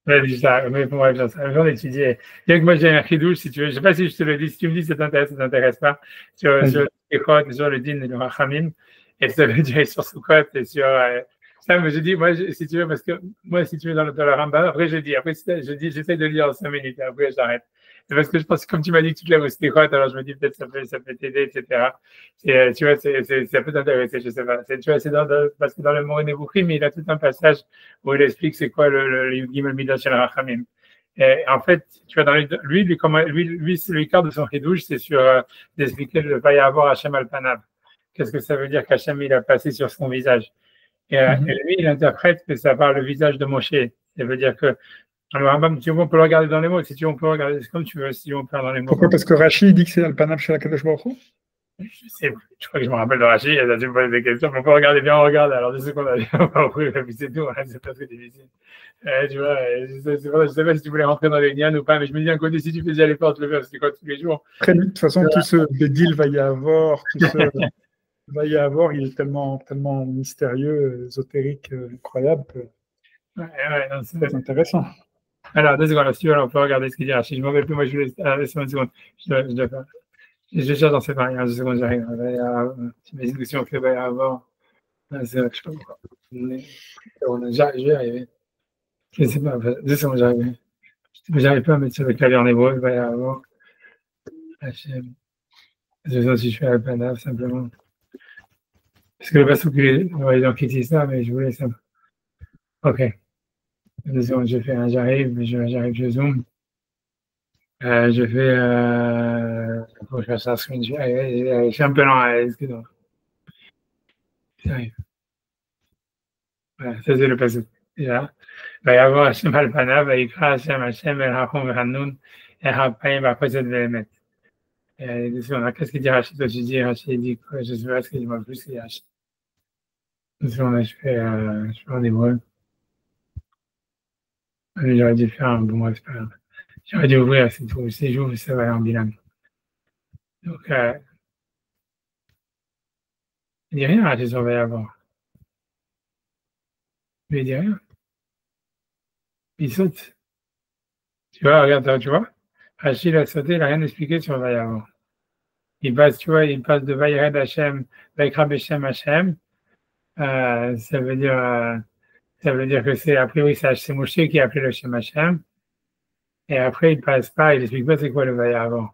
Ouais, c'est ça. Mais bon, bref, j'en ai étudié. Bien que moi, j'ai un chidouche, si tu veux. Je sais pas si je te le dis. Si tu me dis si ça t'intéresse pas. Sur Vas-y. le Ikhot, sur le Din et le Rachamim. Et ça veut dire sur Sukkot et sur, ça, mais je dis, moi, si tu veux, parce que moi, si tu veux, dans le Rambam, après, après, je dis, j'essaie de lire en 5 minutes, et après, j'arrête. C'est parce que je pense que, comme tu m'as dit que tu te lèves au Slichot, alors je me dis, peut-être, ça peut t'aider, etc. Tu vois, ça peut t'intéresser, je sais pas. Tu vois, parce que dans le Moreh Nevuchim, il a tout un passage où il explique c'est quoi le Gimel Midah Shel Rachamim. Et en fait, tu vois, lui, c'est le quart de son chidouche, c'est sur, d'expliquer le Vayahavor Hashem al-Panav. Qu'est-ce que ça veut dire qu'Hachem, il a passé sur son visage? Et Mhm. lui, il interprète que ça parle le visage de Moshe. Ça veut dire que, alors, Rambam, si on peut le regarder dans les mots, si tu veux, on peut regarder, c'est comme tu veux, si on peut dans les mots. Pourquoi? Parce que Rachid dit que c'est Al-Panab chez Kadosh Baruch Hu? Je sais, je crois que je me rappelle de Rachid, tu me poses des questions, mais on peut regarder bien, on regarde. Alors, de ce qu'on a dit, on va ouvrir, et puis c'est tout, hein, c'est pas très difficile. Tu vois, je sais pas si tu voulais rentrer dans les liens ou pas, mais je me dis d'un côté, si tu faisais l'effort de le faire, c'était quoi tous les jours? Après, de toute façon, tout ce Bédil va y avoir, tout ce va y avoir, il est tellement, tellement mystérieux, ésotérique, incroyable que Non, c'est très intéressant. alors, 2 secondes, si tu veux, on peut regarder ce qu'il dit Rachid. Je m'en vais plus, moi, je voulais, laisse-moi une seconde. Je dois faire. Je cherche dans ces variantes, 2 secondes, j'arrive. J'imagine que si on fait avoir, c'est vrai, je sais pas pourquoi. Je vais arriver. Je sais pas, 2 secondes, j'arrive. J'arrive pas à mettre sur le clavier en hébreu, il va y avoir Hachem. Je sais pas si je fais Alpanav, simplement. Parce que le passage qu'il est, ouais, donc il dit ça, mais je voulais ça. Ok. 2 secondes, je fais un, j'arrive, je zoome. Je fais, faut que je fasse un screen, je suis un peu lent, excuse-moi. J'arrive. Voilà, ça c'est le passage. Déjà. ויבוא השם על פניו ויקרא השם השם אל החום והנון אל הפעמים והחסד והאמת. Qu'est-ce qu'il dit Rachid? Je dis Rachid dit quoi? Je sais pas ce qu'il dit moi plus qu'il dit Rachid. Je fais en hébreu. J'aurais dû faire un bon bref, c'est pas grave. J'aurais dû ouvrir, c'est tout. Si j'ouvre, ça va aller en bilingue. Donc, il dit rien Rachid sur Vayavoir. Mais il dit rien. Il saute. Tu vois, regarde, tu vois? Rachid a sauté, il n'a rien expliqué sur Vayavoir. Il passe, tu vois, il passe de Vayered Hashem, Vaikra Beshem Hashem. Ça veut dire que c'est, a priori, c'est Moshe qui a appelé le Shem Hashem. Et après, il passe pas, il explique pas c'est quoi le Vaya avant.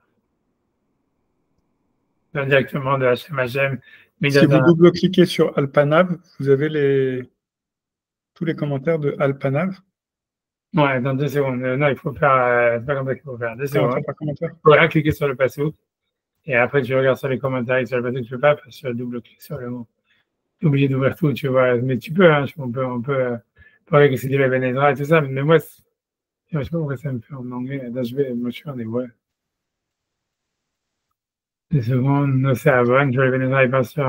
Donc, directement de Hashem Hashem. Si vous double-cliquez sur Al-Panav, vous avez tous les commentaires de Al-Panav. Ouais, dans 2 secondes. Non, il faut faire, c'est pas comme ça qu'il faut faire. 2 secondes. Commentaire par commentaire. Il faut rien cliquer sur le passou. Et après, tu regardes sur les commentaires sur le passou, tu peux pas faire sur le double-clic sur le mot. Tu es obligé d'ouvrir tout, tu vois. Mais tu peux, hein, on peut parler que c'est du Ben Ezra et tout ça. Mais moi, je sais pas pourquoi ça me fait en anglais. Là, moi, je suis en hébreu. 2 secondes, non, c'est à bonne. Je vais venir il passe sur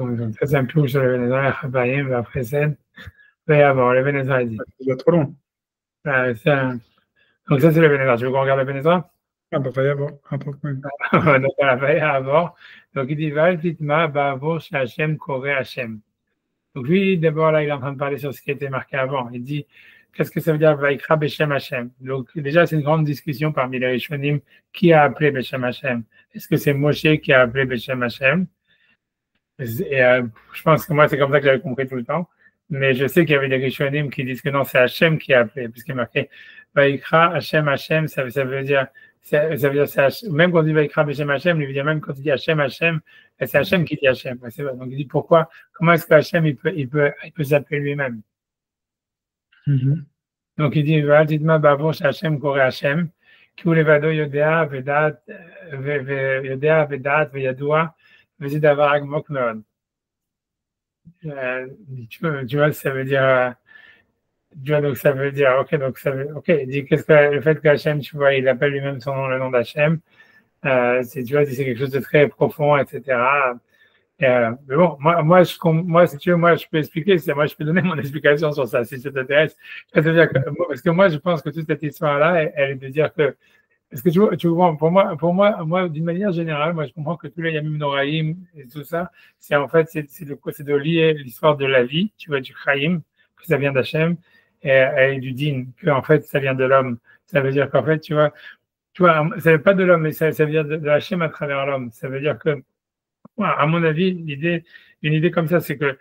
une très simple sur le Venezuela, Chabayim, après scène. Il va y avoir le Venezuela dit. C'est déjà trop long. Donc, ça, c'est le Venezuela. Tu veux qu'on regarde le Venezuela? Ah, bah, va y avoir un peu même. Donc, il va y avoir. Donc, il dit Val Titma, Bavo, Hachem, Koré, Hachem. Donc, lui, d'abord, là, il est en train de parler sur ce qui était marqué avant. Il dit qu'est-ce que ça veut dire Vaikra Beshem Hachem? Donc, déjà, c'est une grande discussion parmi les Rishonim. Qui a appelé Beshem Hachem? Est-ce que c'est Moshe qui a appelé Beshem Hachem? Et je pense que moi, c'est comme ça que j'avais compris tout le temps. Mais je sais qu'il y avait des Rishonim qui disent que non, c'est Hachem qui a appelé, puisqu'il est marqué Vaikra Hachem Hachem, ça veut dire, même quand il dit Vaikra Beshem Hachem, il veut dire même quand il dit Hachem Hachem, c'est Hachem qui dit Hachem. Donc il dit pourquoi, comment est-ce que Hachem il peut s'appeler lui-même? Donc il dit Valdidma Bavosh Hachem Kore Hachem, qui ou levado Yodea Vedat Yodea Vedat Veyadua Vezidavar Agmok Meod. Tu vois, ça veut dire, tu vois, donc ça veut dire, ok, il dit qu'est-ce que le fait qu'Hachem, tu vois, il appelle lui-même son nom, le nom d'Hachem, tu vois, c'est quelque chose de très profond, etc. Mais bon, moi, si tu veux, moi, je peux expliquer, je peux donner mon explication sur ça, si ça t'intéresse. Parce que moi, je pense que toute cette histoire-là, elle est de dire que, parce que tu vois, pour moi, d'une manière générale, moi, je comprends que tous les Yamim Noraïm et tout ça, c'est en fait, c'est de lier l'histoire de la vie, tu vois, du Chaim, que ça vient d'Hachem, et du din, que en fait, ça vient de l'homme. Ça veut dire qu'en fait, tu vois, ça veut pas de l'homme, mais ça vient de Hachem à travers l'homme. Ça veut dire que, ouais, à mon avis, une idée comme ça, c'est que,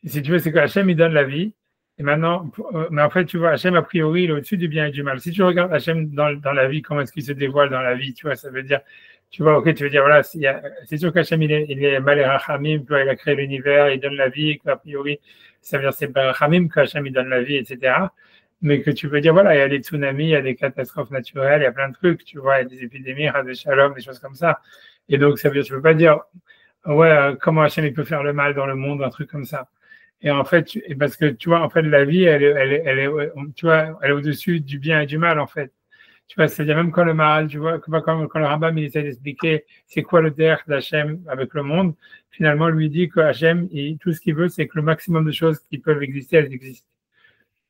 si tu veux, c'est que Hachem, il donne la vie. Et maintenant, mais en fait, tu vois, Hachem, a priori, il est au-dessus du bien et du mal. Si tu regardes Hachem dans la vie, comment est-ce qu'il se dévoile dans la vie, tu vois, ça veut dire, tu vois, ok, tu veux dire, voilà, c'est sûr qu'Hachem, il est mal et rachamim, tu vois, il a créé l'univers, il donne la vie, qu'a priori, ça veut dire, c'est par rachamim qu'Hachem, il donne la vie, etc. Mais que tu veux dire, voilà, il y a des tsunamis, il y a des catastrophes naturelles, il y a plein de trucs, tu vois, il y a des épidémies, il y a des shalom, des choses comme ça. Et donc, ça veut dire, tu peux pas dire, ouais, comment Hachem, il peut faire le mal dans le monde, un truc comme ça. Et en fait, parce que tu vois, en fait, la vie, tu vois, elle est au-dessus du bien et du mal, en fait. Tu vois, c'est-à-dire même quand le mal, tu vois, quand le Rambam il essaie d'expliquer c'est quoi le derrière d'Hachem avec le monde, finalement, lui dit que Hachem, tout ce qu'il veut, c'est que le maximum de choses qui peuvent exister, elles existent.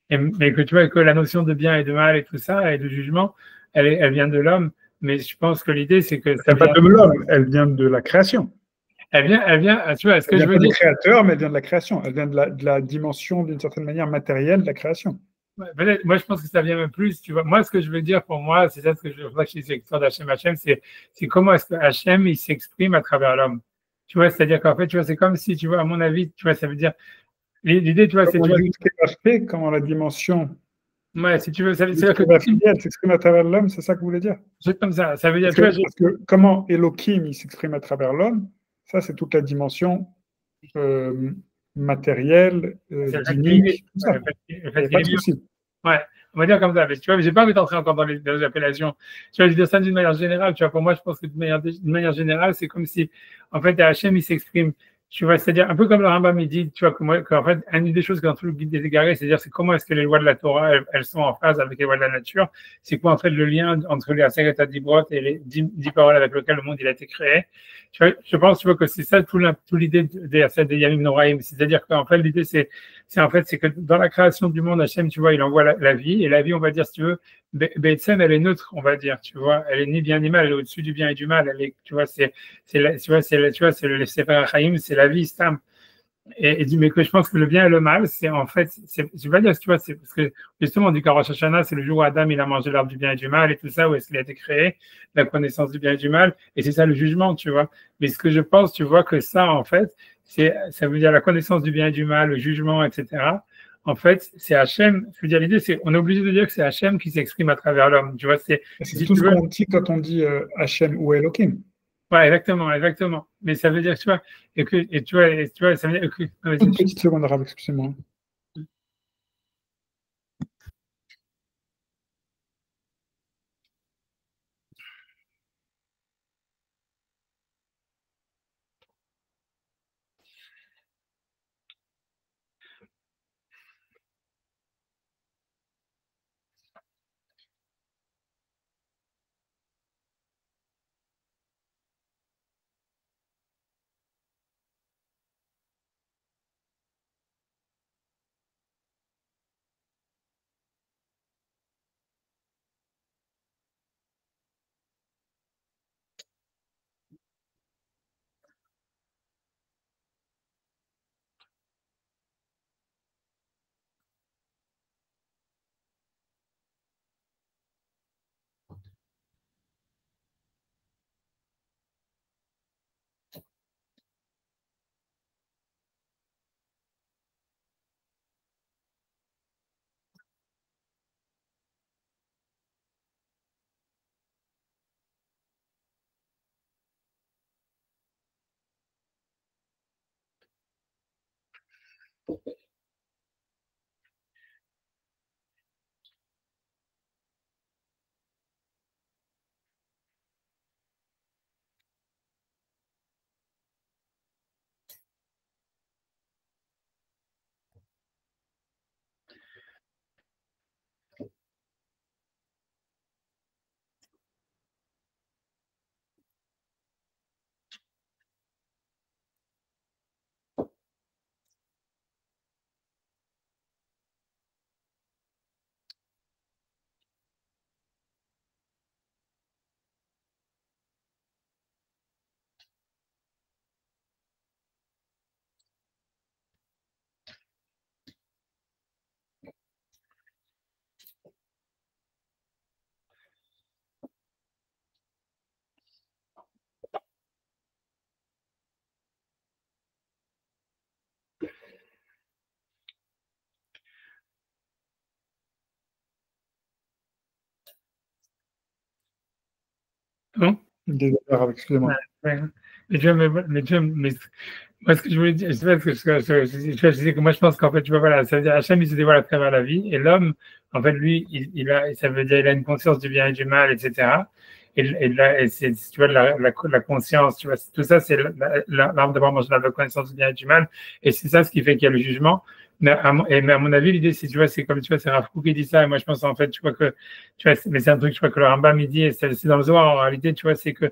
Mais que tu vois, que la notion de bien et de mal et tout ça, et de jugement, elle vient de l'homme. Mais je pense que l'idée, c'est que ça Elle vient vient, pas de l'homme, elle vient de la création. tu vois, ce Elle que je vient veux pas du dire. créateur, mais elle vient de la création. Elle vient de la dimension, d'une certaine manière, matérielle de la création. Ouais, moi, je pense que ça vient même plus, tu vois. Moi, ce que je veux dire pour moi, c'est ça ce que je veux que je dis l'histoire d'Hachem. Hachem, c'est comment est-ce que Hachem, il s'exprime à travers l'homme. Tu vois, c'est-à-dire qu'en fait, tu vois, c'est comme si, tu vois, à mon avis, tu vois, ça veut dire, l'idée, tu vois, Comme c'est, on tu vois, dit, ce qui est fait, comment la dimension ouais, si tu veux, de ce c'est-à-dire qui que, est affilié, elle s'exprime à travers l'homme, c'est ça que vous voulez dire? c'est comme ça veut dire, tu vois, Parce que comment Elohim il s'exprime à travers l'homme, ça c'est toute la dimension euh, matérielle, c'est le fait qu'il est dimique, tout ouais, ça. le Il fait n'y a qu'il pas est de mieux. souci. Ouais, on va dire comme ça. Mais tu vois, j'ai pas envie d'entrer encore dans les appellations. Tu vois, je veux dire ça d'une manière générale. Tu vois, pour moi, je pense que d'une manière générale, c'est comme si, en fait, Hachem, il s'exprime. Tu vois, c'est-à-dire un peu comme le Rambam, il dit, tu vois, qu'en fait, une des choses que dans tout le guide des égarés, c'est-à-dire, c'est comment est-ce que les lois de la Torah, elles sont en phase avec les lois de la nature. C'est quoi, en fait, le lien entre les Aseret Dibrot et les 10 paroles avec lesquelles le monde, il a été créé. Tu vois, je pense, tu vois, que c'est ça tout l'idée des Aseret des Yamim Noraim. C'est-à-dire qu'en fait, l'idée, c'est en fait, c'est que dans la création du monde, Hachem, tu vois, il envoie la vie, et la vie, on va dire, si tu veux, Betsem, elle est neutre, on va dire, tu vois, elle est ni bien ni mal, elle est au-dessus du bien et du mal, elle est, tu vois, tu vois, tu vois, c'est le Sefer HaChaim, c'est la vie, Stam. Mais que je pense que le bien et le mal, c'est en fait, je vais pas dire, tu vois, c'est parce que justement, du Rosh Hashanah, c'est le jour où Adam, il a mangé l'arbre du bien et du mal et tout ça, où est-ce qu'il a été créé, la connaissance du bien et du mal, et c'est ça le jugement, tu vois. Mais ce que je pense, tu vois, que ça, en fait, ça veut dire la connaissance du bien et du mal, le jugement, etc. En fait, c'est Hachem, je veux dire, l'idée, c'est, on est obligé de dire que c'est Hachem qui s'exprime à travers l'homme, tu vois, Et c'est si tout tu ce veux, qu'on dit quand on dit Hachem ou Elohim. ouais, exactement, exactement. Mais ça veut dire, tu vois, tu vois, ça veut dire que, Une vas-y. petite seconde arabe, excusez-moi. Désordre, excusez-moi. Ouais. Mais tu vois, mais moi, ce que je voulais dire, je sais pas je disais que moi, je pense qu'en fait, tu vois, voilà, ça veut dire Hachem, il se dévoile à travers la vie, et l'homme, en fait, lui, ça veut dire, il a une conscience du bien et du mal, etc. Et c'est, tu vois, la conscience, tu vois, tout ça, c'est l'arme d'avoir mangé la connaissance du bien et du mal, et c'est ça ce qui fait qu'il y a le jugement. Mais à mon avis, l'idée, c'est, tu vois, c'est comme, tu vois, c'est Rav Kook qui dit ça, et moi, je pense, en fait, tu vois, mais c'est un truc, tu vois, que le Rambam, il dit, et c'est dans le Zohar, en réalité, tu vois, c'est que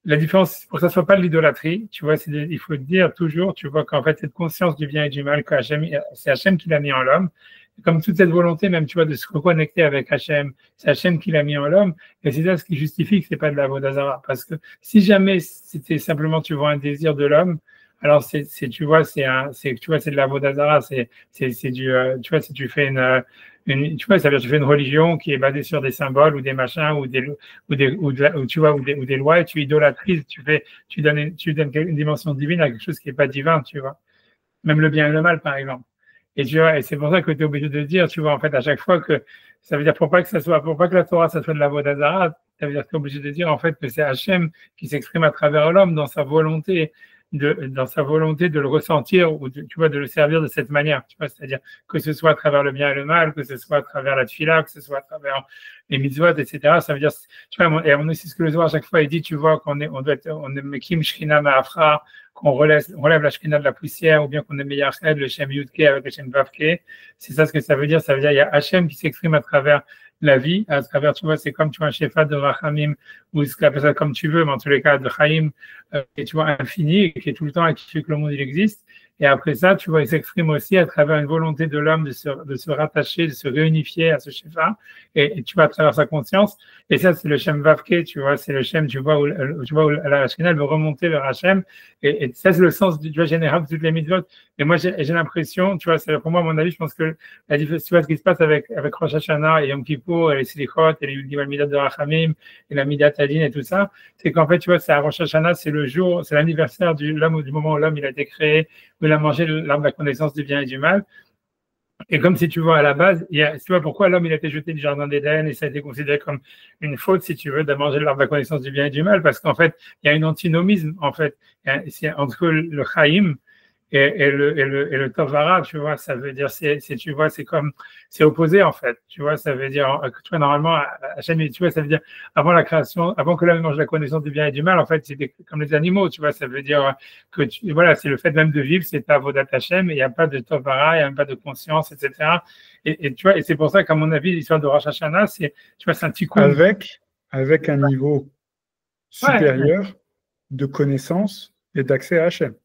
la différence, pour que ça soit pas de l'idolâtrie, tu vois, il faut dire toujours, tu vois, qu'en fait, cette conscience du bien et du mal, c'est Hachem qui l'a mis en l'homme. Comme toute cette volonté, même, tu vois, de se reconnecter avec Hachem, c'est Hachem qui l'a mis en l'homme. Et c'est ça ce qui justifie que c'est pas de la Vodazara. Parce que si jamais c'était simplement, tu vois, un désir de l'homme, alors tu vois, tu vois, c'est de la Vodazara. Tu vois, si tu fais tu vois, ça veut dire, tu fais une religion qui est basée sur des symboles ou des machins ou des lois et tu idolâtrises, tu donnes une dimension divine à quelque chose qui n'est pas divin, tu vois. Même le bien et le mal, par exemple. Et tu vois, et c'est pour ça que tu es obligé de dire, tu vois, en fait, à chaque fois que, ça veut dire pour pas que la Torah, ça soit de la Vodazara, ça veut dire que tu es obligé de dire, en fait, que c'est Hachem qui s'exprime à travers l'homme dans sa volonté de le ressentir ou tu vois, de le servir de cette manière, tu vois, c'est-à-dire que ce soit à travers le bien et le mal, que ce soit à travers la tfila, que ce soit à travers les mitzvot, etc. Ça veut dire, tu vois, et à mon avis, c'est ce que le Zohar à chaque fois il dit, tu vois, on est Mekim Shchina Ma'afra, qu'on relève la Shekhinah de la poussière, ou bien qu'on est Meyachel, le Shem Yudke avec le Shem Vavke. C'est ça ce que ça veut dire. Ça veut dire il y a Hachem qui s'exprime à travers la vie, à travers, tu vois, c'est comme, tu vois, un Shefa de Rachamim, ou ce qu'on appelle ça comme tu veux, mais en tous les cas, de Chaim, et tu vois, infini, et qui est tout le temps, et qui fait que le monde, il existe. Et après ça, tu vois, il s'exprime aussi à travers une volonté de l'homme de se rattacher, de se réunifier à ce Shefa, et tu vois, à travers sa conscience. Et ça, c'est le Shem Vavke, tu vois, c'est le Shem, tu vois, où la Shekhinah veut remonter vers Hachem. Et ça, c'est le sens du général de toutes les mitzvot. Et moi, j'ai l'impression, tu vois, c'est pour moi, à mon avis, je pense que la différence, tu vois, ce qui se passe avec Rosh Hashanah et Yom Kippour et les Silichot et les Yud Midat de Rachamim et la Midat Adin et tout ça, c'est qu'en fait, tu vois, c'est à Rosh Hashanah, c'est le jour, c'est l'anniversaire du moment où l'homme, il a été créé, où il a mangé l'arbre de la connaissance du bien et du mal. Et comme si tu vois à la base, tu vois pourquoi l'homme il a été jeté du jardin d'Éden et ça a été considéré comme une faute, si tu veux, de manger l'arbre de la connaissance du bien et du mal, parce qu'en fait, il y a un antinomisme, en fait, c'est entre le Chaim et le Tovara, tu vois, ça veut dire, tu vois, c'est opposé, en fait, tu vois, ça veut dire, tu vois, normalement, Hachem, tu vois, ça veut dire, avant la création, avant que l'homme mange la connaissance du bien et du mal, en fait, c'était comme les animaux, tu vois, ça veut dire que, voilà, c'est le fait même de vivre, c'est ta Avodat Hachem, et il n'y a pas de Tovara, il n'y a même pas de conscience, etc. Et tu vois, et c'est pour ça qu'à mon avis, l'histoire de Rosh Hashanah, tu vois, c'est un petit coup. Avec un niveau supérieur de connaissance et d'accès à Hachem.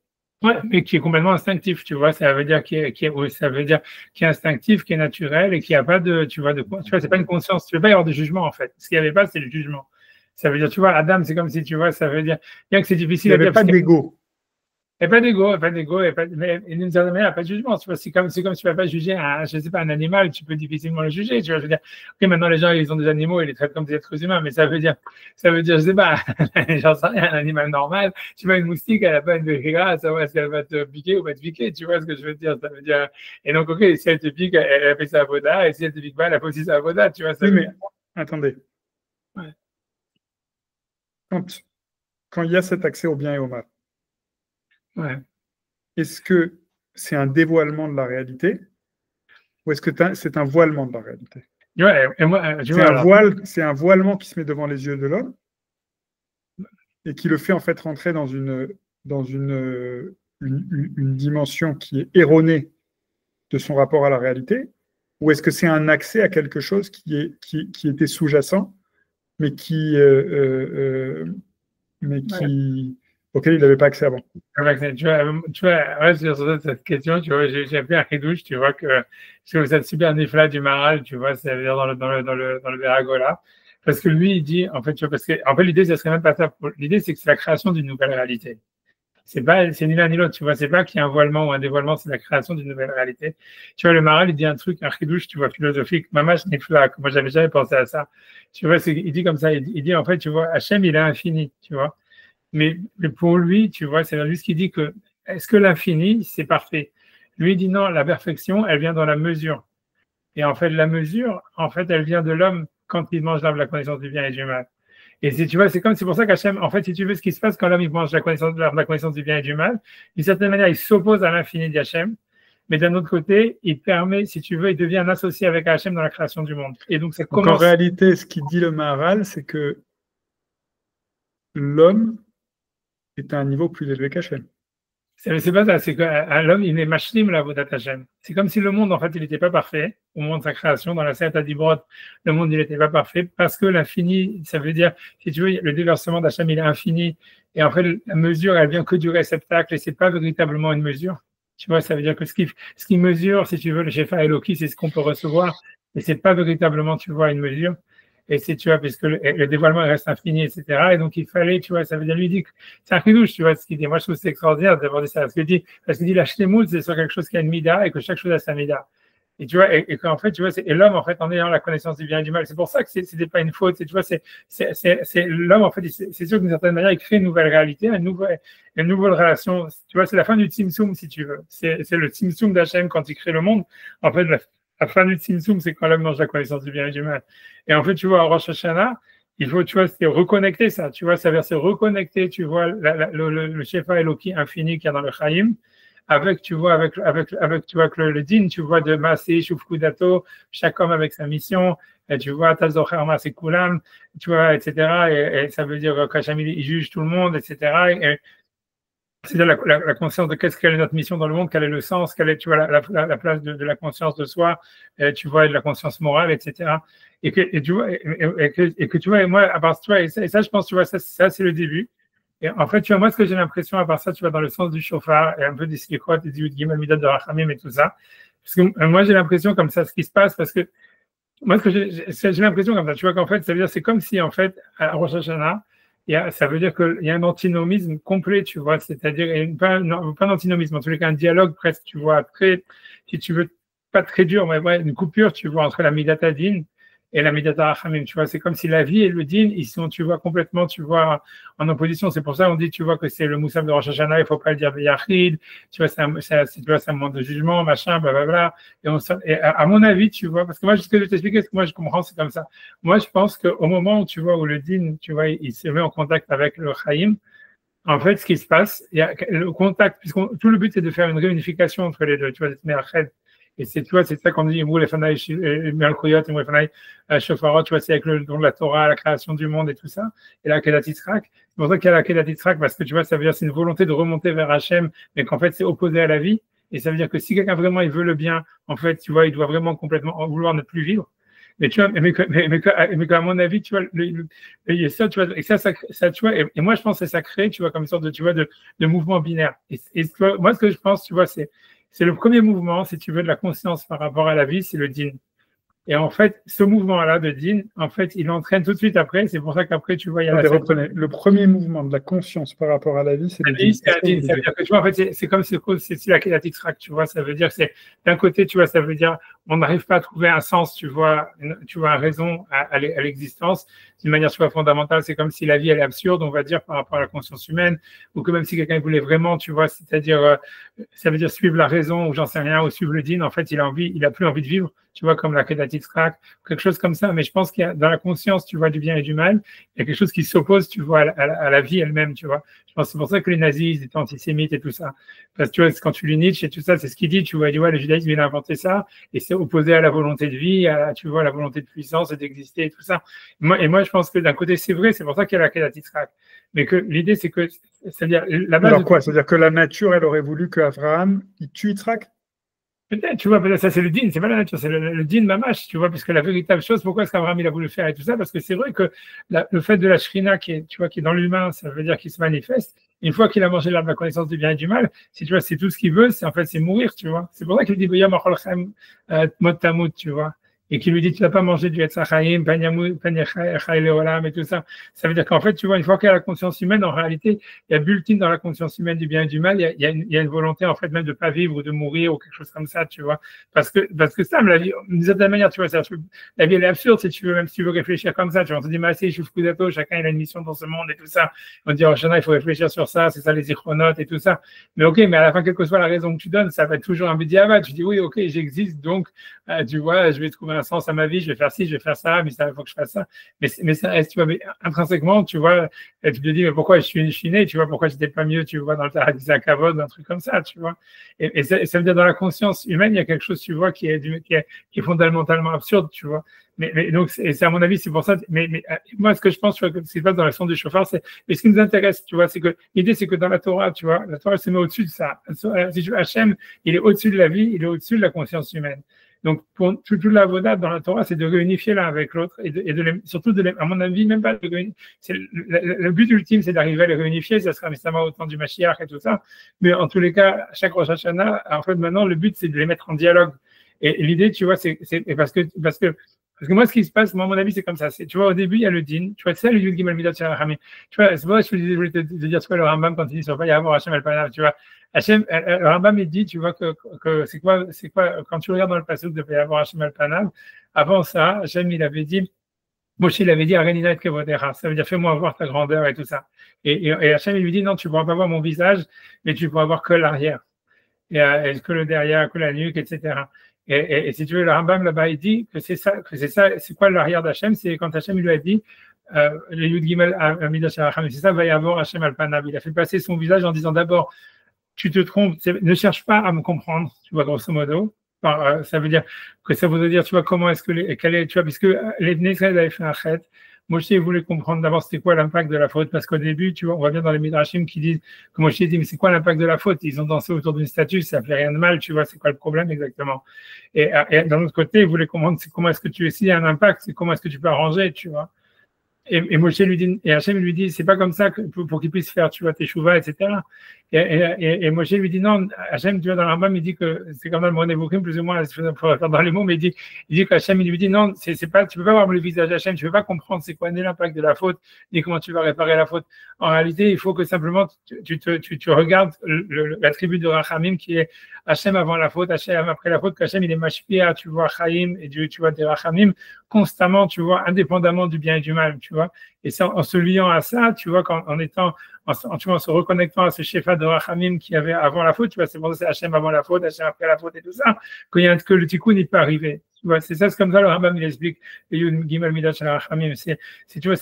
Ouais, mais qui est complètement instinctif, tu vois, ça veut dire ça veut dire qui est instinctif, qui est naturel et qui a pas de, tu vois, c'est pas une conscience, tu veux pas y avoir de jugement en fait. Ce qu'il n'y avait pas, c'est le jugement. Ça veut dire, tu vois, Adam, c'est comme si, tu vois, ça veut dire, bien que c'est difficile à dire. Il n'y avait pas d'ego. Et pas d'ego, mais d'une certaine manière, il n'y a pas de jugement. Tu vois, c'est comme si tu ne vas pas juger je sais pas, un animal, tu peux difficilement le juger. Tu vois, je veux dire, ok, maintenant les gens, ils ont des animaux, ils les traitent comme des êtres humains, mais ça veut dire, je sais pas, j'en sais rien, un animal normal, tu vois, une moustique, elle n'a pas une verruga, savoir est-ce qu'elle va te piquer ou pas te piquer, tu vois ce que je veux dire? Ça veut dire, et donc, ok, si elle te pique, elle a fait sa avoda, et si elle te pique pas, elle a fait aussi sa avoda, tu vois, ça oui, mais attendez. Ouais. Quand il y a cet accès au bien et au mal, ouais. Est-ce que c'est un dévoilement de la réalité ou est-ce que c'est un voilement de la réalité? Ouais, et moi, c'est un voilement qui se met devant les yeux de l'homme et qui le fait en fait rentrer dans une dimension qui est erronée de son rapport à la réalité, ou est-ce que c'est un accès à quelque chose qui était sous-jacent, mais auquel il n'avait pas accès avant? Tu vois, sur cette question, tu vois, j'ai appris un ridouche, tu vois, que cette super nifla du Maral, tu vois, c'est-à-dire dans le Beragola. Parce que lui, il dit, en fait, tu vois, parce que, en fait, l'idée, ça serait même pas ça. L'idée, c'est que c'est la création d'une nouvelle réalité. C'est ni l'un ni l'autre, tu vois, c'est pas qu'il y a un voilement ou un dévoilement, c'est la création d'une nouvelle réalité. Tu vois, le Maral, il dit un truc, un chidouche, tu vois, philosophique, mamash nifla, que moi, j'avais jamais pensé à ça. Tu vois, il dit comme ça, il dit, en fait, tu vois, Hachem, il est infini, tu vois. Mais pour lui, tu vois, c'est lui ce qui dit que est-ce que l'infini, c'est parfait? Lui, il dit non, la perfection, elle vient dans la mesure. Et en fait, la mesure, en fait, elle vient de l'homme quand il mange l'arbre de la connaissance du bien et du mal. Et si tu vois, c'est pour ça qu'Hachem, en fait, si tu veux, ce qui se passe quand l'homme il mange la connaissance du bien et du mal, d'une certaine manière, il s'oppose à l'infini d'Hachem, mais d'un autre côté, il permet, si tu veux, il devient un associé avec Hachem dans la création du monde. Et donc, ça Donc, commence. en réalité, ce qu'il dit le Maharal, c'est que l'homme est à un niveau plus élevé qu'Hachem. C'est pas ça, c'est que l'homme, il est machlim la vodat Hachem. C'est comme si le monde, en fait, il n'était pas parfait au moment de sa création. Dans la Seat Adibrot, le monde, il n'était pas parfait parce que l'infini, ça veut dire, si tu veux, le déversement d'Hachem, il est infini. Et en fait, la mesure, elle vient que du réceptacle et c'est pas véritablement une mesure. Tu vois, ça veut dire que ce qui mesure, si tu veux, le Shefa Eloki, c'est ce qu'on peut recevoir. Et c'est pas véritablement, tu vois, une mesure. Et c'est, tu vois, puisque le dévoilement reste infini, etc. Et donc, il fallait, tu vois, ça veut dire, lui dit, c'est un chidouche, tu vois, ce qu'il dit. Moi, je trouve que c'est extraordinaire d'aborder ça. Parce qu'il dit, la shlemout, c'est sur quelque chose qui a une mida et que chaque chose a sa mida. Et tu vois, et qu'en fait, tu vois, et l'homme, en fait, en ayant la connaissance du bien et du mal, c'est pour ça que c'était pas une faute. Tu vois, c'est l'homme, en fait, c'est sûr d'une certaine manière, il crée une nouvelle réalité, une nouvelle relation. Tu vois, c'est la fin du Tzimtzum, si tu veux. C'est le Tzimtzum d'Hachem quand il crée le monde. En fait, la fin du Tzimtzum, c'est quand l'homme mange la connaissance du bien et du mal. Et en fait, tu vois, en Rosh Hashanah, il faut, tu vois, c'est reconnecter ça. Tu vois, ça veut se reconnecter, tu vois, le Shefa Eloki infini qu'il y a dans le Chaim, avec, tu vois, tu vois, que le din, tu vois, de Maaseh, Shufkudato, chaque homme avec sa mission, et tu vois, Tazocher Maaseh Kulam, tu vois, etc. Et ça veut dire qu'Hachem, il juge tout le monde, etc. C'est-à-dire la conscience de quelle est notre mission dans le monde, quel est le sens, quelle est, tu vois, la place de la conscience de soi, tu vois, et de la conscience morale, etc. Et tu vois, et que tu vois, et moi, à part, tu vois, et ça, je pense, tu vois, ça c'est le début. Et en fait, tu vois, moi, ce que j'ai l'impression, à part ça, tu vois, dans le sens du chauffard, et un peu des slichot, des Yud Midat de Rachamim et tout ça, parce que moi, j'ai l'impression comme ça, ce qui se passe, parce que moi, ce que j'ai l'impression comme ça, tu vois, qu'en fait, ça veut dire, c'est comme si, en fait, à Rosh Hashanah, ça veut dire qu'il y a un antinomisme complet, tu vois, c'est-à-dire, pas un antinomisme, en tous les cas, un dialogue presque, tu vois, très, si tu veux, pas très dur, mais ouais, une coupure, tu vois, entre la Midata Din et la Midata Rachamim, tu vois, c'est comme si la vie et le Din, ils sont, tu vois, complètement, tu vois, en opposition. C'est pour ça qu'on dit, tu vois, que c'est le Moussaf de Rosh Hashanah, il faut pas le dire Yachid, tu vois, c'est un moment de jugement, machin, blablabla. Et à mon avis, tu vois, parce que moi, ce que je vais t'expliquer, ce que moi je comprends, c'est comme ça. Moi, je pense qu'au moment où tu vois, où le Din, tu vois, il se met en contact avec le Chaim, en fait, ce qui se passe, il y a le contact, puisque tout le but c'est de faire une réunification entre les deux, tu vois, et c'est, tu vois, c'est ça qu'on dit, Mou les Fanaï, Melchouyot, Mou les Fanaï, Shofarot, tu vois, c'est avec le don de la Torah, la création du monde et tout ça, et la Kedat Yitzhak. C'est pour ça qu'il y a la Kedat Yitzhak, parce que tu vois, ça veut dire c'est une volonté de remonter vers Hachem, mais qu'en fait, c'est opposé à la vie. Et ça veut dire que si quelqu'un vraiment il veut le bien, en fait, tu vois, il doit vraiment complètement vouloir ne plus vivre. Mais tu vois, mais qu'à mon avis, tu vois, il y a ça, tu vois, et ça, tu vois, et moi, je pense que ça crée, tu vois, comme une sorte de, tu vois, de mouvement binaire. Et tu vois, moi, ce que je pense, tu vois, c'est le premier mouvement, si tu veux, de la conscience par rapport à la vie, c'est le din. Et en fait, ce mouvement-là de din, en fait, il entraîne tout de suite après. C'est pour ça qu'après, tu vois, il y a reprenez. Le premier mouvement de la conscience par rapport à la vie, c'est le din. Ça veut dire que, tu vois, en fait, c'est comme c'est la kédatique rack, tu vois. Ça veut dire que c'est, d'un côté, tu vois, ça veut dire, on n'arrive pas à trouver un sens, tu vois, une raison à l'existence. D'une manière, tu vois, fondamentale, c'est comme si la vie, elle est absurde, on va dire, par rapport à la conscience humaine, ou que même si quelqu'un voulait vraiment, tu vois, c'est-à-dire, ça veut dire suivre la raison, ou j'en sais rien, ou suivre le din, en fait, il a plus envie de vivre, tu vois, comme la kédatique rack, quelque chose comme ça. Mais je pense qu'il y a, dans la conscience, tu vois, du bien et du mal, il y a quelque chose qui s'oppose, tu vois, à la vie elle-même, tu vois. Je pense que c'est pour ça que les nazis, ils étaient antisémites et tout ça. Parce que tu vois, quand tu lis Nietzsche et tout ça, c'est ce qu'il dit, tu vois, le judaïsme, il a inventé ça, et c'est opposé à la volonté de vie, tu vois, la volonté de puissance et d'exister et tout ça. Et moi, je pense que d'un côté, c'est vrai, c'est pour ça qu'il y a la Kedat Yitzhak. Mais que l'idée, c'est que, c'est-à-dire, la base. Alors quoi? C'est-à-dire que la nature, elle aurait voulu qu'Abraham, il tue Yitzhak? Peut-être, tu vois, ça c'est le din, c'est pas la nature, c'est le din mamash, tu vois, parce que la véritable chose, pourquoi est-ce qu'Abraham il a voulu faire et tout ça, parce que c'est vrai que le fait de la shrina qui est, tu vois, qui est dans l'humain, ça veut dire qu'il se manifeste. Une fois qu'il a mangé l'arbre de la connaissance du bien et du mal, si tu vois, c'est tout ce qu'il veut, c'est en fait, c'est mourir, tu vois. C'est pour ça qu'il dit, mot tamut, tu vois. Et qui lui dit, tu n'as pas mangé du Etzachaim, Leolam et tout ça. Ça veut dire qu'en fait, tu vois, une fois qu'il y a la conscience humaine, en réalité, il y a bulletin dans la conscience humaine du bien et du mal, il y a une volonté, en fait, même de pas vivre ou de mourir ou quelque chose comme ça, tu vois. Parce que ça, la vie, d'une certaine manière, tu vois, la vie, elle est absurde, si tu veux, même si tu veux réfléchir comme ça, tu vois. On te dit, Maaseh, Shufkudato, chacun, il a une mission dans ce monde et tout ça. On dit, oh, Shana, il faut réfléchir sur ça, c'est ça, les ichronotes et tout ça. Mais ok, mais à la fin, quelle que soit la raison que tu donnes, ça va être toujours un bédiavat. Tu dis, oui, ok, j'existe, donc, tu vois, je vais trouver un un sens à ma vie, je vais faire ci, je vais faire ça, mais ça, il faut que je fasse ça. Mais ça, tu vois, mais intrinsèquement, tu vois, et tu te dis, mais pourquoi je suis né, tu vois, pourquoi j'étais pas mieux, tu vois, dans le Taradis à Kavod, un truc comme ça, tu vois. Et ça veut dire, dans la conscience humaine, il y a quelque chose, tu vois, qui est fondamentalement absurde, tu vois. Mais donc, c'est à mon avis, c'est pour ça. Mais moi, ce que je pense, tu vois, que ce qui se passe dans l'action du chauffard, mais ce qui nous intéresse, tu vois, c'est que l'idée, c'est que dans la Torah, tu vois, la Torah se met au-dessus de ça. Si tu veux, Hachem, il est au-dessus de la vie, il est au-dessus de la conscience humaine. Donc, pour toute la voda dans la Torah, c'est de réunifier l'un avec l'autre surtout à mon avis, même pas de réunifier. Le but ultime, c'est d'arriver à les réunifier. Ça sera nécessairement au temps du Mashiach et tout ça. Mais en tous les cas, à chaque Rosh Hashanah, en fait, maintenant, le but, c'est de les mettre en dialogue. Et l'idée, tu vois, c'est parce que moi, ce qui se passe, moi, à mon avis, c'est comme ça. Tu vois, au début, il y a le din. Tu vois, c'est ça, le Yud Gimel Midat Shel Rachamim. Tu vois, c'est pour ça que je voulais te dire, tu vois, le Rambam, quand il dit sur pas y avoir Hachem El Panav, tu vois. Hachem, le Rambam, il dit, tu vois, que c'est quoi, quand tu regardes dans le passage de Payavoir Hachem El Panav, avant ça, Hachem, il avait dit, Moshe, il avait dit, Arenina et Kevodecha. Ça veut dire, fais-moi voir ta grandeur et tout ça. Et Hachem, il lui dit, non, tu ne pourras pas voir mon visage, mais tu pourras voir que l'arrière. Et que le derrière, que la nuque, etc. Et si tu veux, le Rambam là-bas, il dit que c'est ça, c'est quoi l'arrière d'Hachem? C'est quand Hachem lui a dit, le Yud Gimel Amidash Aracham, c'est ça, va y avoir Hachem Al-Panav. Il a fait passer son visage en disant d'abord, tu te trompes, ne cherche pas à me comprendre, tu vois, grosso modo. Ça veut dire que ça veut dire, tu vois, comment est-ce que tu vois, puisque les Israël avaient fait un chet, Moshe voulait comprendre d'abord c'était quoi l'impact de la faute, parce qu'au début, tu vois, on voit bien dans les Midrashim qui disent que Moshe dit, mais c'est quoi l'impact de la faute? Ils ont dansé autour d'une statue, ça fait rien de mal, tu vois, c'est quoi le problème exactement? Et d'un autre côté, il voulait comprendre comment est-ce que s'il y a un impact, c'est comment est-ce que tu peux arranger, tu vois. Et Moshe lui dit, et Hachem lui dit, c'est pas comme ça pour qu'il puisse faire, tu vois, tes chouvas, etc. Et Moshe lui dit, non, Hachem, tu vois, dans le Rambam, il dit que c'est quand même mon évoqué, plus ou moins, pour faire dans les mots, mais il dit qu'Hachem, il lui dit, non, c'est pas, tu peux pas voir le visage d'Hachem, tu peux pas comprendre c'est quoi l'impact de la faute, ni comment tu vas réparer la faute. En réalité, il faut que simplement tu regardes l'attribut de Rachamim qui est Hachem avant la faute, Hachem après la faute, qu'Hachem, il est mashpia, tu vois, Chaim, et tu vois, des Rachamim, constamment, tu vois, indépendamment du bien et du mal, tu vois. Et ça, en se liant à ça, tu vois, en se reconnectant à ce Shefa de Rachamim qui avait avant la faute, tu vois, c'est bon, c'est Hachem avant la faute, Hachem après la faute et tout ça, que le tikkun il peut arriver. Tu vois, c'est ça, c'est comme ça le Rambam il explique le Yud Gimel Midat Shel Rachamim. Tu vois,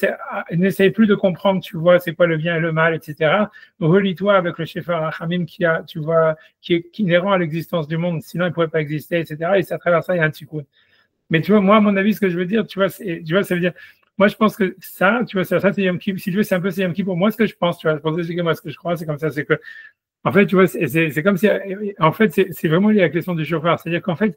n'essaye plus de comprendre, tu vois, c'est quoi le bien et le mal, etc. Relie-toi avec le Shefa Rachamim qui est inhérent à l'existence du monde, sinon il ne pourrait pas exister, etc. Et c'est à travers ça, il y a un tikkun. Mais tu vois, moi, à mon avis, ce que je veux dire, tu vois, ça veut dire, moi, je pense que ça, tu vois, ça c'est Yom Kippur. Si tu veux, c'est un peu Yom Kippur. Pour moi, ce que je pense, tu vois, pour que moi, ce que je crois, c'est comme ça, c'est que, en fait, tu vois, c'est comme si, en fait, c'est vraiment lié à la question du chauffeur. C'est-à-dire qu'en fait,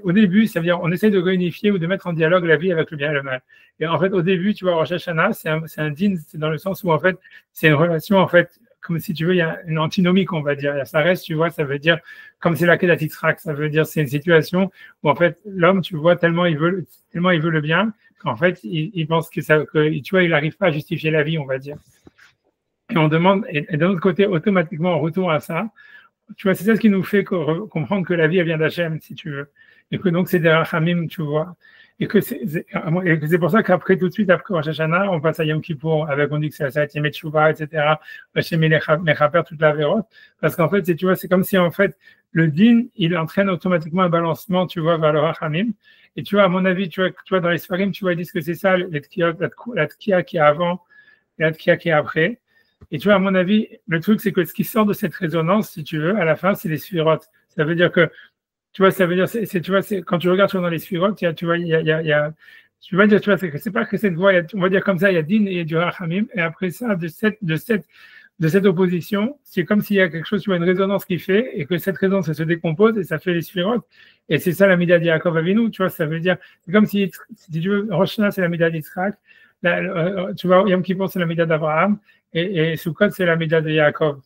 au début, ça veut dire, on essaie de réunifier ou de mettre en dialogue la vie avec le bien et le mal. Et en fait, au début, tu vois, Rosh Hashanah, c'est un din, c'est dans le sens où, en fait, c'est une relation, en fait, comme si tu veux, il y a une antinomique, on va dire. Ça reste, tu vois, ça veut dire, comme c'est la Kedat Yitzhak, ça veut dire, c'est une situation où, en fait, l'homme, tu vois, tellement il veut le bien, qu'en fait, il pense tu vois, il n'arrive pas à justifier la vie, on va dire. Et on demande, et d'un autre côté, automatiquement, on retourne à ça. Tu vois, c'est ça ce qui nous fait comprendre que la vie, elle vient d'Hachem, si tu veux. Et que donc, c'est des rachamim, tu vois. Et que c'est pour ça qu'après, tout de suite, après Rosh Hashanah, on passe à Yom Kippour, on dit que c'est la 7e Teshuvah, etc. Hachem Mechaper, toute la vérote. Parce qu'en fait, tu vois, c'est comme si, en fait, le din, il entraîne automatiquement un balancement, tu vois, vers le rachamim. Et tu vois, à mon avis, tu vois, dans les Sfarim, tu vois, ils disent que c'est ça, la tkia qui est avant et la tkia qui est après. Et tu vois, à mon avis, le truc, c'est que ce qui sort de cette résonance, si tu veux, à la fin, c'est les sphirotes. Ça veut dire que, tu vois, tu vois, quand tu regardes dans les sphirotes, tu vois, tu vas dire, tu vois, c'est pas que cette voie, on va dire comme ça, il y a din et du rachamim, et après ça, de cette opposition, c'est comme s'il y a quelque chose, tu vois, une résonance qui fait, et que cette résonance, elle se décompose, et ça fait les sphirotes. Et c'est ça la Mida de Yaakov Avinu, tu vois, ça veut dire, c'est comme si tu veux, Rosh Hashanah, c'est la Mida d'Yitzhak, tu vois, Yom Kippur, c'est la Mida d'Abraham, et Sukkot, c'est la Mida de Yaakov.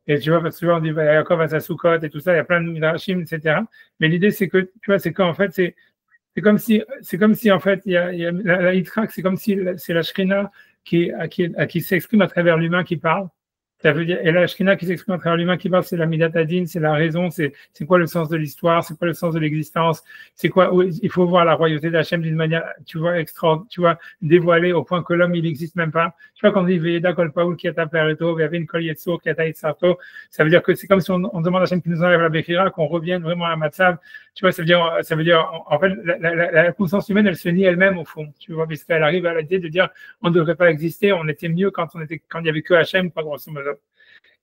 Et tu vois, parce que souvent on dit, bah, Yaakov a sa Sukkot et tout ça, il y a plein de Midrashim, etc. Mais l'idée, c'est que, tu vois, c'est qu'en fait, c'est comme si, en fait, il y a la Yitzhak, c'est comme si c'est la Shrina qui s'exprime à travers l'humain qui parle. Ça veut dire, et la Shekhinah qui s'exprime à travers l'humain qui parle, c'est la Midat Adin, c'est la raison, c'est quoi le sens de l'histoire, c'est quoi le sens de l'existence, c'est quoi, il faut voir la royauté d'Hachem d'une manière, tu vois, tu vois, dévoilée au point que l'homme, il n'existe même pas. Tu vois, quand on dit Veyeda Kol Paoul qui a tapé Areto, il y avait une Kol Yetzur qui a taillé Sarto, ça veut dire que c'est comme si on demande à Hachem qui nous enlève la Bechira, qu'on revienne vraiment à Matzav. Tu vois, ça veut dire, en fait, la conscience humaine, elle se nie elle-même au fond, tu vois, puisqu'elle arrive à l'idée de dire, on ne devrait pas exister, on était mieux quand il y avait que Hachem, quoi, grosso modo.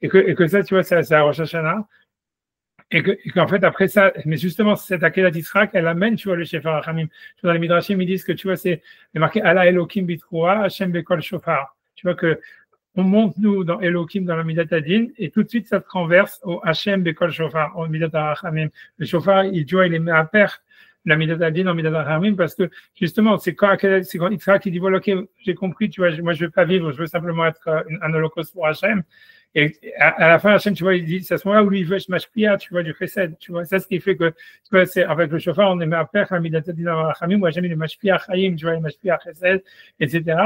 Et que ça, tu vois, c'est à Rosh Hashanah. Et qu'en fait, après ça, mais justement, cette Akedat Yitzhak, elle amène, tu vois, le Shefer Hachamim. Tu vois, dans les Midrashim, ils disent que, tu vois, c'est marqué Allah Elohim Bitroua, Hashem Bekol Shofar. Tu vois que on monte, nous, dans Elohim, dans la Midat Adin, et tout de suite, ça se renverse au Hashem Bekol Shofar, au Midat Hachamim. Le Shofar, tu vois, il est mis à pair la Midat Adin en Midat Hachamim, parce que, justement, c'est quand Yitzhak qui dit, voilà, ok, j'ai compris, tu vois, moi, je veux pas vivre, je veux simplement être un holocauste pour Hashem. Et à la fin, Hachem, tu vois, il dit, c'est à ce moment-là où lui, il veut Mashpia, tu vois, du Chesed, tu vois, c'est ce qui fait que, tu vois, c'est, avec le chauffeur, on est à faire, Hamidat Adin Hachamim, où Hachem, il est Mashpia Chaim, tu vois, il est Mashpia Chesed, etc.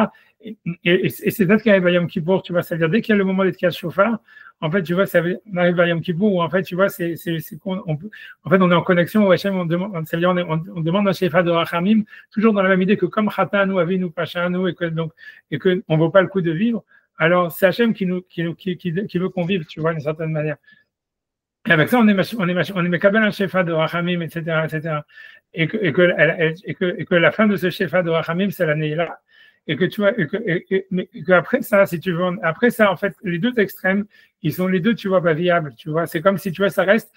Et c'est ça qui arrive à Yom Kippour, tu vois, ça veut dire, dès qu'il y a le moment d'être chauffeur, en fait, tu vois, on arrive à Yom Kippour où, en fait, tu vois, en fait, on est en connexion, où Hachem, on demande un Shefa de Rachamim, toujours dans la même idée que comme Chatanu, Avinu, Pashanu, et que on vaut pas le coup de vivre. Alors, c'est Hachem qui veut qu'on vive, tu vois, d'une certaine manière. Et avec ça, on est Mekabel un Shefa de Rachamim, etc., etc. Et que la fin de ce Shefa de Rachamim, c'est l'année là. Et que tu vois, mais après ça, si tu veux, après ça, en fait, les deux extrêmes, ils sont les deux, tu vois, pas viables, tu vois. C'est comme si, tu vois, ça reste,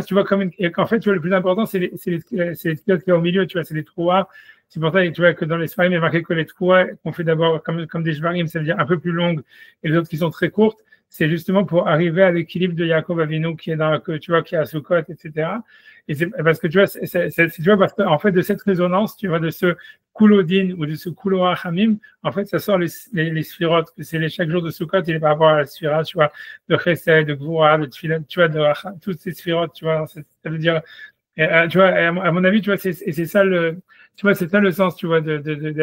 tu vois, et qu'en fait, tu vois, le plus important, c'est les qui est au milieu, tu vois, c'est les trouas. C'est pour ça, tu vois, que dans les Sfarim, il est marqué que les trouas qu'on fait d'abord comme des Shvarim, ça veut dire un peu plus longues, et les autres qui sont très courtes, c'est justement pour arriver à l'équilibre de Yaakov Avinu qui est tu vois, qui est à Sukkot, etc. Et c'est parce que tu vois, tu vois, parce qu'en fait, de cette résonance, tu vois, de ce Kulodin ou de ce Kulo Hachamim, en fait, ça sort les sphirotes. C'est chaque jour de Sukkot, il est par rapport à la sphira, tu vois, de Chesed, de Gvura, de Tfilat, tu vois, toutes ces sphirotes, tu vois, ça veut dire, tu vois, à mon avis, tu vois, c'est ça tu vois, c'est ça le sens, tu vois, de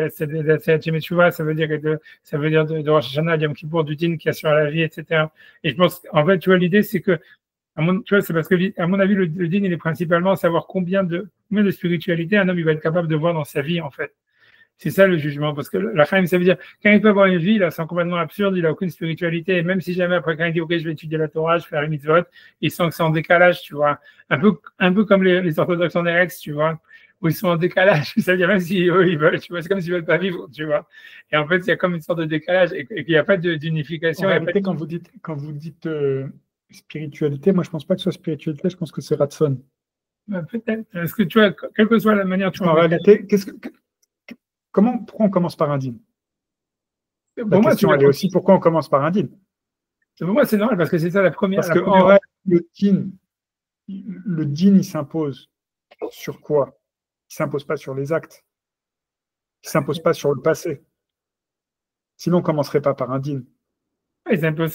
cette mais tu vois, ça veut dire de Rosh Hashanah, Yom Kippour, du din qui assure la vie, etc. Et je pense, en fait, tu vois, l'idée, c'est que, tu vois, c'est parce que, à mon avis, le din, il est principalement savoir combien de spiritualité un homme, il va être capable de voir dans sa vie, en fait. C'est ça le jugement, parce que la chaim, ça veut dire, quand il peut avoir une vie, là, c'est complètement absurde, il n'a aucune spiritualité, et même si jamais après, quand il dit, ok, je vais étudier la Torah, je vais faire les mitzvot, il sent que c'est en décalage, tu vois. Un peu comme les orthodoxes en ex, tu vois, où ils sont en décalage, ça veut dire, même si eux, ils veulent, tu vois, c'est comme s'ils veulent pas vivre, tu vois. Et en fait, il y a comme une sorte de décalage, et qu'il n'y a pas d'unification. En réalité, quand vous dites spiritualité, moi, je pense pas que ce soit spiritualité, je pense que c'est Ratson. Peut-être. Est-ce que tu vois, quelle que soit la manière, tu vois. En réalité, pourquoi on commence par un dîme? La question, elle est aussi pourquoi on commence par un dîme? Pour moi, c'est normal, parce que c'est ça la première. Parce qu'en réalité, le dîme, il s'impose sur quoi? Il ne s'impose pas sur les actes. Il ne s'impose pas sur le passé. Sinon, on ne commencerait pas par un dîme. Il s'impose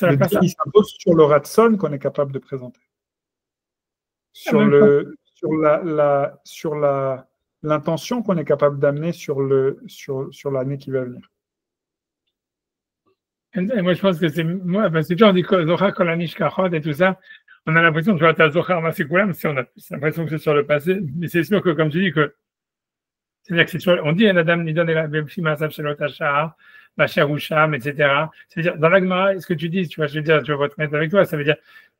sur le ratson qu'on est capable de présenter. Sur l'intention qu'on est capable d'amener sur l'année qui va venir. Et moi, je pense que c'est moi, parce que tu vois, on dit Zohar Kolanish Kachod et tout ça, on a l'impression que tu vois, tu as Zohar Masikoulam, on a l'impression que c'est sur le passé, mais c'est sûr que, comme tu dis, c'est-à-dire que c'est sur, on dit un Adam Nidon et la Bemshimasav Shelot Hashar, Bachar Usham, etc. C'est-à-dire, dans l'Agmara, ce que tu dis, tu vois, je veux dire, tu vas te mettre avec toi, ça veut dire,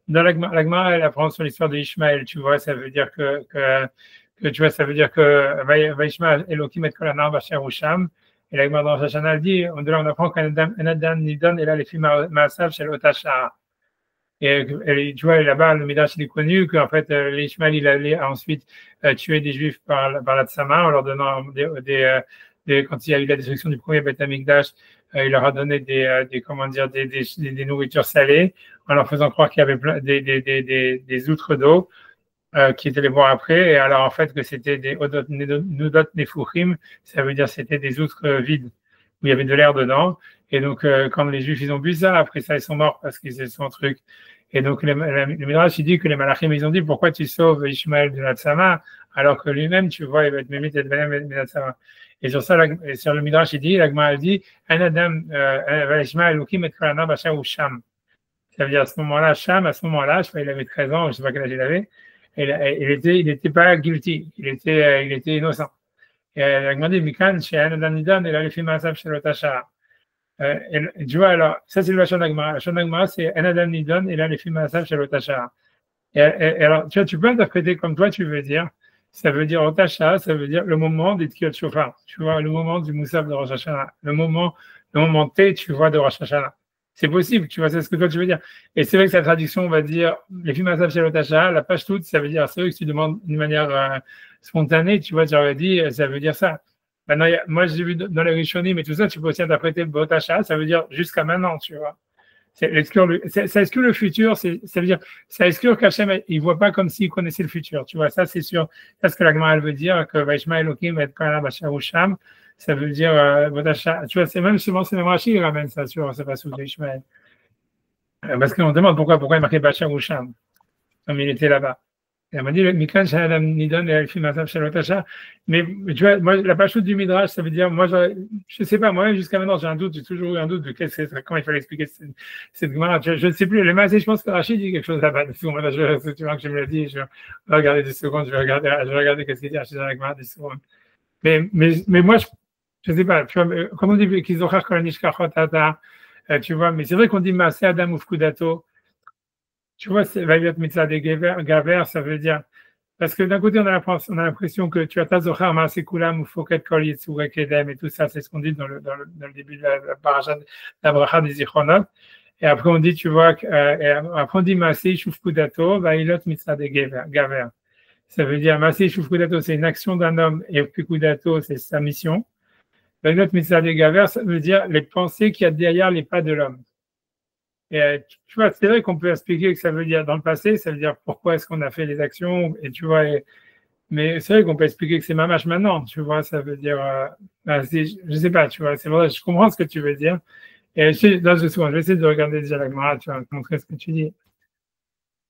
dans l'Agmara, elle apprend sur l'histoire d'Ishmaël, tu vois, ça veut dire que tu vois, ça veut dire que Vaishma Elohim et Kolanar Bachar Usham. Et la Gemara dans Rosh Hashanah dit, on apprend qu'un Adam Nidon et là les filles Maasav chez l'Otachar. Et tu vois, là-bas, le Midrash il est connu qu'en fait, l'Ishmael, il allait ensuite tuer des Juifs par la Tzama en leur donnant quand il y a eu la destruction du premier Beth Amikdash, il leur a donné des nourritures salées en leur faisant croire qu'il y avait des outres d'eau. Qui étaient les boire après, et alors en fait que c'était des nudot nefuchim, ça veut dire c'était des outres vides, où il y avait de l'air dedans, et donc quand les Juifs ils ont bu ça, après ça ils sont morts parce qu'ils sont un truc, et donc le Midrash il dit que les Malachim ils ont dit pourquoi tu sauves Ishmaël de la Tzama, alors que lui-même tu vois il va être mémite et de la Tzama. Et sur ça, sur le Midrash il dit, la Gemara dit, un Adam, Ishmaël Lukim et Kalana Bachar ou Sham. Ça veut dire à ce moment-là, Cham, à ce moment-là, je sais pas, il avait 13 ans, je sais pas quel âge il avait, il était pas guilty, il était innocent. Et elle a demandé, Mikan, chez Adam Nidan, et là, les filles Maasam chez l'Otachara. Tu vois, alors, ça, c'est le Vachon d'Agmara. Le Vachon d'Agmara, c'est Adam Nidan, et là, les filles Maasam chez l'Otachara. Et alors, tu vois, tu peux interpréter comme toi, tu veux dire. Ça veut dire Otacha, ça veut dire le moment des Tkiyot Shofar. Tu vois, le moment du Moussaf de Rosh Hashanah. Le moment T, tu vois, de Rosh Hashanah. C'est possible, tu vois, c'est ce que toi tu veux dire. Et c'est vrai que sa traduction, on va dire, les films Asaf chez l'Otacha, la page toute, ça veut dire, c'est vrai que tu demandes d'une manière spontanée, tu vois, tu aurais dit, ça veut dire ça. Maintenant, moi, j'ai vu dans les Rishonim et tout ça, tu peux aussi interpréter le Botacha, ça veut dire jusqu'à maintenant, tu vois. Ça exclut le futur, ça veut dire, ça exclut qu'Hachem, il voit pas comme s'il connaissait le futur, tu vois, ça c'est sûr. C'est ce que la Gemara elle veut dire, que Vaishma Elohim et Kana Bashar Usham, ça veut dire, tu vois, c'est même souvent, c'est même Rashi qui ramène ça, tu vois, c'est pas sous Ishmael. Parce qu'on demande pourquoi il est marqué Bashar Usham, comme il était là-bas. Et elle m'a dit, Mikan Shadam Nidon et Alfim Asaf Shalotasha. Mais tu vois, moi, la pachoute du Midrash, ça veut dire, moi, je sais pas, moi-même, jusqu'à maintenant, j'ai un doute, j'ai toujours eu un doute de comment il fallait expliquer cette Gemara. Je ne sais plus. Les Maasé, je pense que Rachid dit quelque chose là-bas. Tu vois que je me l'ai dit, je vais regarder des secondes, je vais regarder qu'est-ce qu'il dit Rachid dans la Gemara des secondes. Mais moi, je sais pas, tu vois, comme on dit qu'ils ont tu vois, mais c'est vrai qu'on dit Maasé Adam Ufkudato. Tu vois, Vaïvat Mitzvah des Gaver, ça veut dire, parce que d'un côté, on a l'impression que tu as ta Zohar, Maasekulam, ou Foket Kol Yitzurek Edem, et tout ça, c'est ce qu'on dit dans le début de la paracha, la bracha des Zichronot. Et après, on dit, tu vois, après, on dit Maaseh Shufkudato, Vaïlot Mitzvah des Gaver. Ça veut dire, Maaseh Shufkudato, c'est une action d'un homme, et Pekudato, c'est sa mission. Vaïlot Mitzvah des Gaver, ça veut dire les pensées qu'il y a derrière les pas de l'homme. Et tu vois, c'est vrai qu'on peut expliquer que ça veut dire dans le passé, ça veut dire pourquoi est-ce qu'on a fait les actions, et tu vois, mais c'est vrai qu'on peut expliquer que c'est mamache maintenant, tu vois, ça veut dire, je sais pas, tu vois, c'est vrai, je comprends ce que tu veux dire. Et je vais essayer de regarder déjà la Gemara, tu vas me montrer ce que tu dis.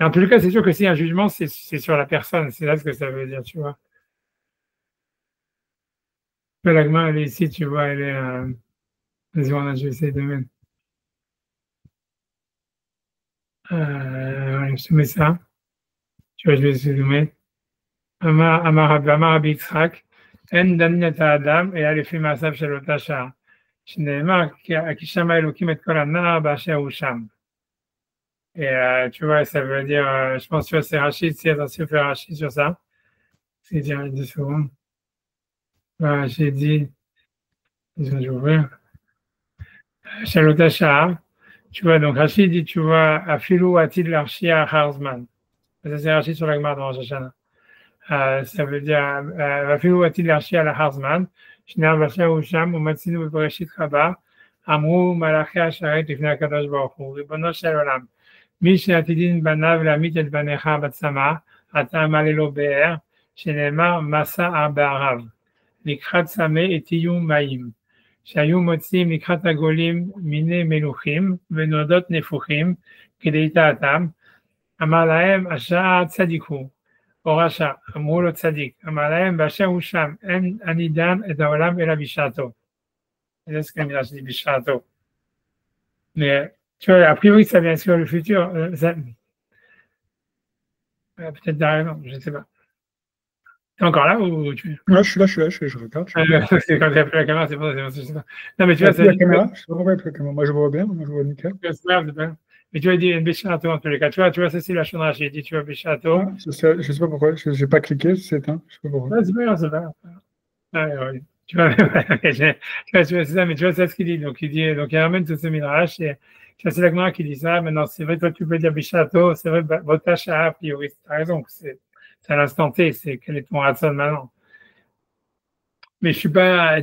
Et en tout cas, c'est sûr que si un jugement, c'est sur la personne, c'est là ce que ça veut dire, tu vois. La Gemara, elle est ici, tu vois, elle est, vas-y, je vais essayer de mettre. Je te mets ça. Tu vois, je vais essayer de mettre. Amar Yitzhak, En Danin et Adam, et Alefim Masav Shel Otasha. שנאמר, כי שם אלוקים את כל הנער באשר הוא שם. Et tu vois, ça veut dire, je pense que c'est Rachid, c'est attention faire Rachid sur ça. C'est dire 10 secondes. J'ai dit, je vais ouvrir. Shalotasha, tu vois, donc Rachid dit, tu vois, Afilou Atid l'Archia Harzman. Ça, c'est Rachid sur la Gemara de Rosh Hashanah. Ça veut dire, Afilou Atid l'Archia la Harzman. שנער באשר הוא שם, ומצינו בבראשית רבה, אמרו מלאכי השרת לפני הקדוש ברוך הוא, ריבונו של עולם, מי שעתידין בניו להמית את בניך בצמא, אתה מלא לו באר, שנאמר מסע בערב, לקחת צמא יהיו מים, שהיו מוצאים לקחת הגולים מיני מלוכים ונודות נפוחים, כדי יטעתם, אמר להם השעה צדיקו, או רשע, אמרו לו צדיק, אמר להם באשר הוא שם, אין אני דן את העולם אלא בשעתו. C'est ce que je dis, Bishato. Mais tu vois, a priori, ça vient sur le futur. Peut-être derrière, je ne sais pas. T'es encore là ou tu... Ouais, je suis là, je regarde. C'est quand tu n'as plus la caméra, c'est pour ça, je sais pas. Non, mais tu vois, c'est la caméra, je sais pas pourquoi il n'y a plus la caméra. Moi, je vois bien, moi, je vois nickel. Mais tu vas dire Bishato en tous les cas. Tu vois, ça, c'est la chandrage. J'ai dit, tu vois, Bishato. Je sais pas pourquoi, je n'ai pas cliqué, c'est éteint. Je sais pas pourquoi. C'est pas grave, c'est pas grave. Tu vois, c'est ça, mais tu vois, c'est ce qu'il dit. Donc, il ramène tout ce midrash. Et tu vois, c'est la Gemara qui dit ça. Maintenant, c'est vrai, toi, tu peux dire Bishato. C'est vrai, Botacha, a priori, tu as raison. C'est à l'instant T. C'est quel est ton ratson maintenant. Mais je suis pas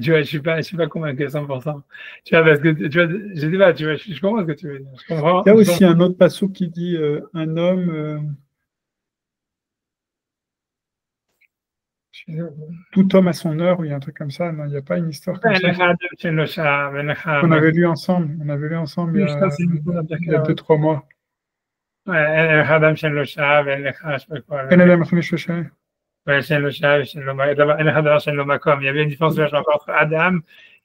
convaincu à 100%. Tu vois, parce que, tu vois, je sais pas, tu vois, je comprends ce que tu veux dire. Je comprends. Il y a aussi un autre passage qui dit un homme. Tout homme a son heure, ou il y a un truc comme ça. Non, il n'y a pas une histoire comme ça. On avait lu ensemble. Il y a 2-3 mois. Il y avait une différence entre Adam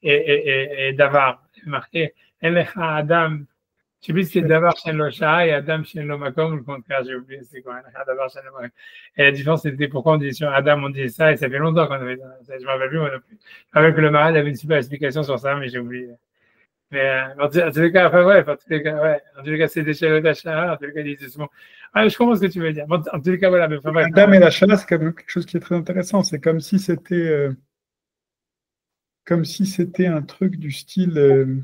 et Davar. C'est marqué Adam. Je sais plus si c'est Davar Shen Lo Shah et Adam Shen Lo Makom ou le contraire, j'ai oublié, c'est quoi, Davar Shen Lo Makom. Et la différence, c'était pourquoi on disait sur Adam, on disait ça, et ça fait longtemps qu'on avait ça. Je m'en rappelle plus, moi non plus. Je rappelle que le Maral avait une super explication sur ça, mais j'ai oublié. Mais en tous les cas, enfin, ouais, en tous les cas, ouais. En tous les cas, c'est des Shen Lo Shah, en tous les cas, ils disent souvent. Ah, je comprends ce que tu veux dire. Bon, en tous les cas, voilà. Mais, enfin, Adam et la Shana, c'est quand même quelque chose qui est très intéressant. C'est comme si c'était un truc du style.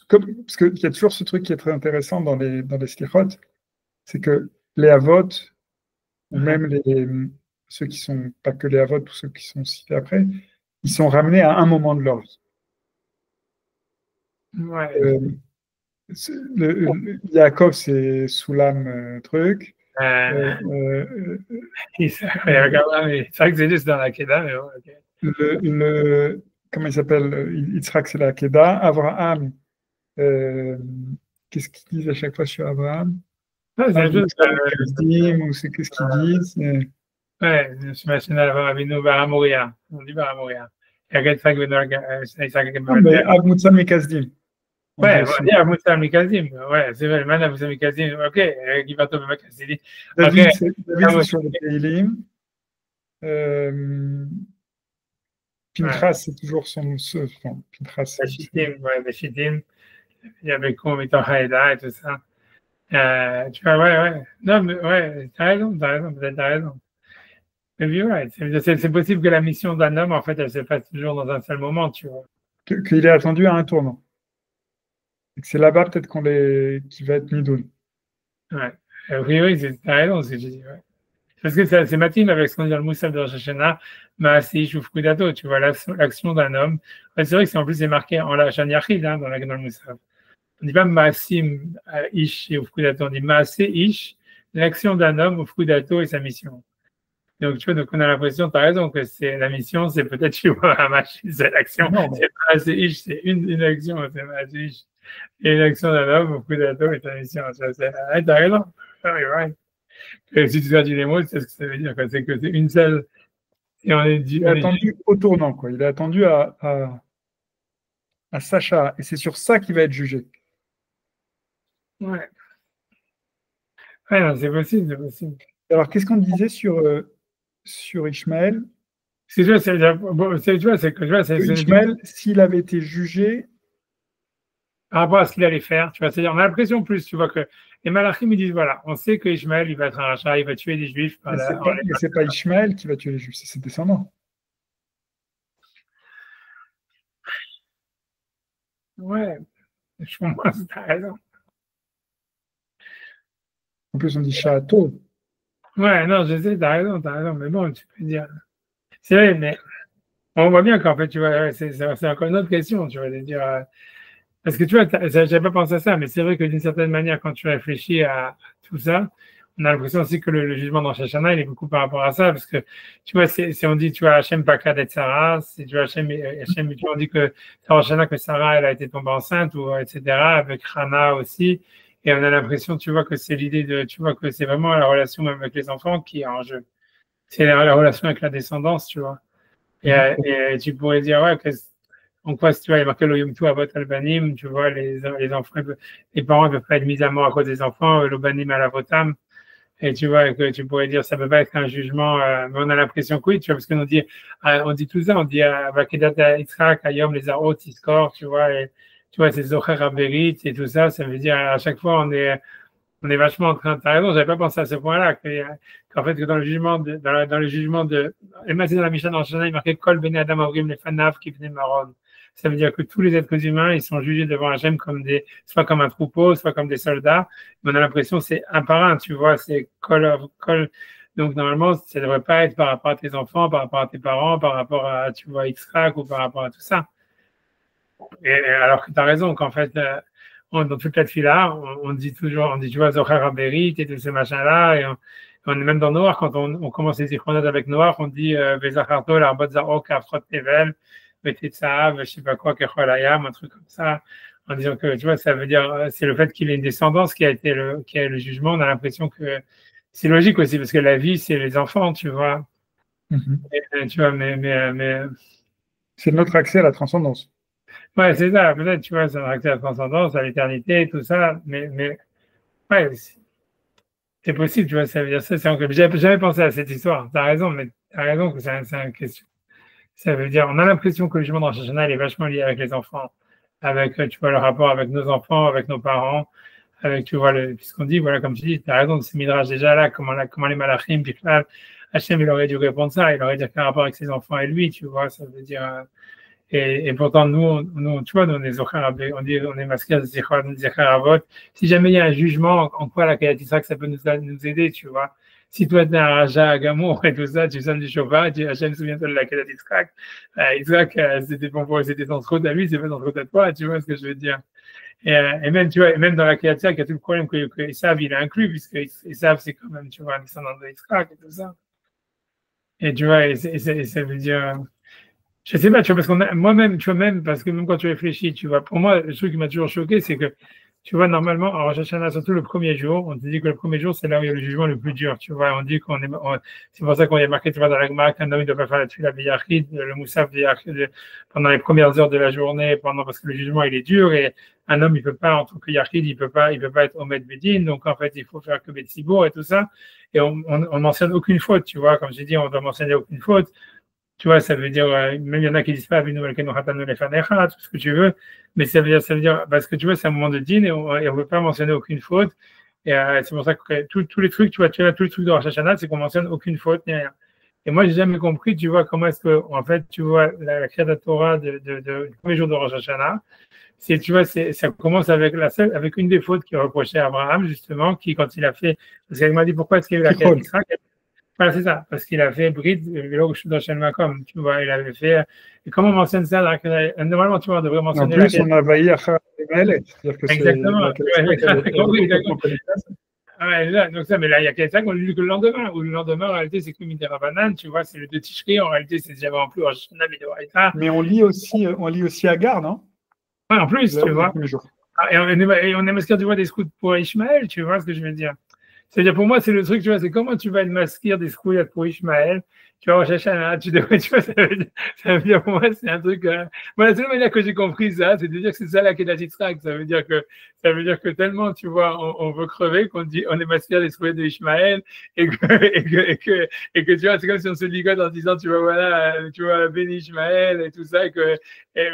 Parce qu'il y a toujours ce truc qui est très intéressant dans les slichot, c'est que les avot, ou même ceux qui sont pas que les avot, ou ceux qui sont cités après, ils sont ramenés à un moment de leur vie. Ouais. Yaakov, c'est Soulam truc. C'est vrai que c'est juste dans la Keda, mais ouais, okay. Comment il s'appelle? Yitzhak, c'est la Keda. Abraham, qu'est-ce qu'ils disent à chaque fois sur Abraham? C'est juste ou c'est qu'est-ce qu'ils disent? Ouais, je m'achète à Rabbeinu Baramoria. On dit Baramoria. Il y a quelqu'un qui mais Avmutzam et Kazdim. Ouais, on dit Avmutzam et Kazdim. Ouais, c'est vrai, le man Avmutzam et Kazdim. Ok, qui va tomber avec Kazdim. David, c'est sur le Teilim. Pinchas, c'est toujours son. Pinchas. Bachitim. Il y avait Koum, Haïda et tout ça. Tu vois, ouais. Non, mais ouais, t'as raison, peut-être t'as raison. Mais ouais, c'est possible que la mission d'un homme, en fait, elle se passe toujours dans un seul moment, tu vois. Qu'il est attendu à un tournant. Et que c'est là-bas peut-être qu'il va être Nidoun. Ouais. Oui, t'as raison, ce que je dis, ouais. Parce que c'est matine avec ce qu'on dit dans le Moussaf de Rosh Hashanah, Maaseh Ish Ufkudato, tu vois, l'action d'un homme. Ouais, c'est vrai que en plus c'est marqué en la Shaniachid, dans le Moussaf. On ne dit pas Maasim Ish et Ufkudato, on dit Maaseh Ish, l'action d'un homme, Ufkudato et sa mission. Donc, tu vois, donc on a l'impression, tu as raison, que c'est la mission, c'est peut-être chez c'est l'action. C'est pas assez ish, c'est une action, c'est pas assez ish. Et une action d'un homme, beaucoup d'atomes et ta mission. Tu as raison. Right. Et si tu traduis les mots, c'est ce que ça veut dire, quoi. C'est que c'est une seule. Et on est il est attendu au tournant, quoi. Il est attendu à Sacha. Et c'est sur ça qu'il va être jugé. Ouais. Ouais, non, c'est possible. Alors, qu'est-ce qu'on disait sur Ishmaël? Ishmaël, s'il avait été jugé. Par rapport à ce qu'il allait faire, tu vois, c'est-à-dire, on a l'impression plus, tu vois, que les Malachim, ils disent, voilà, on sait que Ishmaël, il va être un rachat, il va tuer des Juifs. Mais c'est pas Ishmaël qui va tuer les Juifs, c'est ses descendants. Ouais, je comprends, t'as raison. En plus, on dit Château. Ouais, non, je sais, t'as raison, mais bon, tu peux dire. C'est vrai, mais on voit bien qu'en fait, tu vois, c'est encore une autre question, tu vois, de dire. Parce que tu vois, j'avais pas pensé à ça, mais c'est vrai que d'une certaine manière, quand tu réfléchis à tout ça, on a l'impression aussi que le jugement dans Shachana, il est beaucoup par rapport à ça, parce que tu vois, si on dit, tu vois, Hachem Pakad et Sarah, si tu vois, Hachem, tu vois, on dit que Shachana, que Sarah, elle a été tombée enceinte, ou etc., avec Hana aussi, et on a l'impression, tu vois, que c'est l'idée de, tu vois, que c'est vraiment la relation même avec les enfants qui est en jeu. C'est la relation avec la descendance, tu vois. Et tu pourrais dire, ouais, en quoi, si tu vois, il y a marqué l'Oyumtu Avot Albanim, tu vois, les enfants, les parents ne peuvent pas être mis à mort à cause des enfants, l'Obanim à la Votam. Et tu vois, que tu pourrais dire, ça peut pas être un jugement, mais on a l'impression que oui, tu vois, parce qu'on dit tout ça, on dit, Vakedat Yitzhak, Ayom, les Arot, Iskor, tu vois, et, tu vois, c'est Zocher Aberit et tout ça, ça veut dire, à chaque fois, on est vachement en train de, t'as raison, j'avais pas pensé à ce point-là, qu'en fait, que dans le jugement dans le jugement de, et même c'est dans la Mishnah, dans le Shana, il marquait Kol Bene Adam Avrim les Fanav qui venaient Maron. Ça veut dire que tous les êtres humains, ils sont jugés devant Hachem comme soit comme un troupeau, soit comme des soldats. Mais on a l'impression que c'est un par un, tu vois, c'est Kol. Donc, normalement, ça ne devrait pas être par rapport à tes enfants, par rapport à tes parents, par rapport à, tu vois, Yitzhak ou par rapport à tout ça. Et alors que tu as raison, qu'en fait, dans toute la fila, on dit toujours, tu vois, Zohar Aberit et tous ces machins-là, et on est même dans Noir, quand on commence les ichronotes avec Noir, on dit Vezacharto, l'arbot Zarok, Afrot Tevel, Vetetzav, je sais pas quoi, Kecholayam, un truc comme ça, en disant que, tu vois, ça veut dire, c'est le fait qu'il ait une descendance qui a le jugement, on a l'impression que c'est logique aussi, parce que la vie, c'est les enfants, tu vois. Mm-hmm. Et, tu vois, mais c'est notre accès à la transcendance. Ouais, c'est ça, peut-être, tu vois, ça a accès à la transcendance, à l'éternité, tout ça, mais ouais, c'est possible, tu vois, ça veut dire ça, c'est encore. J'avais jamais pensé à cette histoire, t'as raison, mais t'as raison que c'est une question. Ça veut dire, on a l'impression que le jugement de Rosh Hashanah, il est vachement lié avec les enfants, avec, tu vois, le rapport avec nos enfants, avec nos parents, avec, tu vois, puisqu'on dit, voilà, comme tu dis, t'as raison, c'est Midrash déjà comment les malachim, puis là, Hachem, il aurait dû répondre ça, il aurait dit qu'un rapport avec ses enfants et lui, tu vois, ça veut dire, et pourtant, nous, tu vois, nous, on est Zohar, on est masqués à Zechar Avot. Si jamais il y a un jugement, en quoi la Kriyat Yitzhak, ça peut nous aider, tu vois. Si toi, tu es un Raja à Gamour et tout ça, tu sonnes du chauffard, tu dis, Hachem, souviens-toi de la Kriyat Yitzhak. Yitzhak, c'était bon pour eux, c'était son trop à lui, c'est pas son trop à toi, tu vois ce que je veux dire. Et même, tu vois, et même dans la Kriyat Yitzhak, il y a tout le problème que Esav, il a inclus, puisque Esav, c'est quand même, tu vois, un descendant de Yitzhak et tout ça. Et tu vois, et ça veut dire, je sais pas, tu vois, parce moi-même, tu vois, même, parce que même quand tu réfléchis, tu vois, pour moi, le truc qui m'a toujours choqué, c'est que, tu vois, normalement, en Rosh Hashanah, surtout le premier jour, on te dit que le premier jour, c'est là où il y a le jugement le plus dur, tu vois, on dit c'est pour ça qu'on est marqué, tu vois, dans la Gemara, qu'un homme, il ne doit pas faire la tuile à Biyachid, le Moussaf pendant les premières heures de la journée, parce que le jugement, il est dur, et un homme, il peut pas, en tant que Yachid, il peut pas être Omed Bedin, donc, en fait, il faut faire que Betsibour et tout ça, et on mentionne aucune faute, tu vois, comme j'ai dit, on doit mentionner aucune faute. Tu vois, ça veut dire, même il y en a qui disent pas, tout ce que tu veux, mais ça veut dire, parce que tu vois, c'est un moment de dîner et on ne veut pas mentionner aucune faute. Et c'est pour ça que tous les trucs, tu vois, tous les trucs de Rosh Hashanah, c'est qu'on mentionne aucune faute ni rien. Et moi, j'ai jamais compris, tu vois, comment est-ce que, en fait, tu vois, la Kriyat Torah du premier jour de Rosh Hashanah, tu vois, ça commence avec une des fautes qui est reprochée à Abraham, justement, qui, quand il a fait, parce qu'elle m'a dit pourquoi est-ce qu'il y a eu la Kriyat Yitzhak. Voilà, c'est ça, parce qu'il a fait Brit, dans Shem Makom, tu vois, il avait fait. Et comment on mentionne ça normalement, tu vois, on devrait mentionner. En plus, on a vaillé à Kharamel, c'est-à-dire que exactement. Donc ça, mais là, il y a quelqu'un qu'on lu que le lendemain, ou le lendemain, en réalité, c'est que Midirabanan, tu vois, c'est le 2 Tishri, en réalité, c'est déjà en plus Mais on lit aussi Agar, non? Ouais, en plus, tu vois. Et on est masqué, tu vois, des scouts pour Ishmaël, tu vois ce que je veux dire. C'est-à-dire, pour moi, c'est le truc, tu vois, c'est comment tu vas être masquer des scouilles pour Ishmaël, tu vas rechercher tu devrais, tu vois, ça veut dire, pour moi, c'est un truc, moi, la seule manière que j'ai compris ça, c'est de dire que c'est ça la Kedat Yitzhak, ça veut dire que tellement, tu vois, on veut crever qu'on dit, on est masqué des scouilles de Ishmaël, et que, tu vois, c'est comme si on se ligote en disant, tu vois, voilà, tu vois, béni Ishmaël, et tout ça, et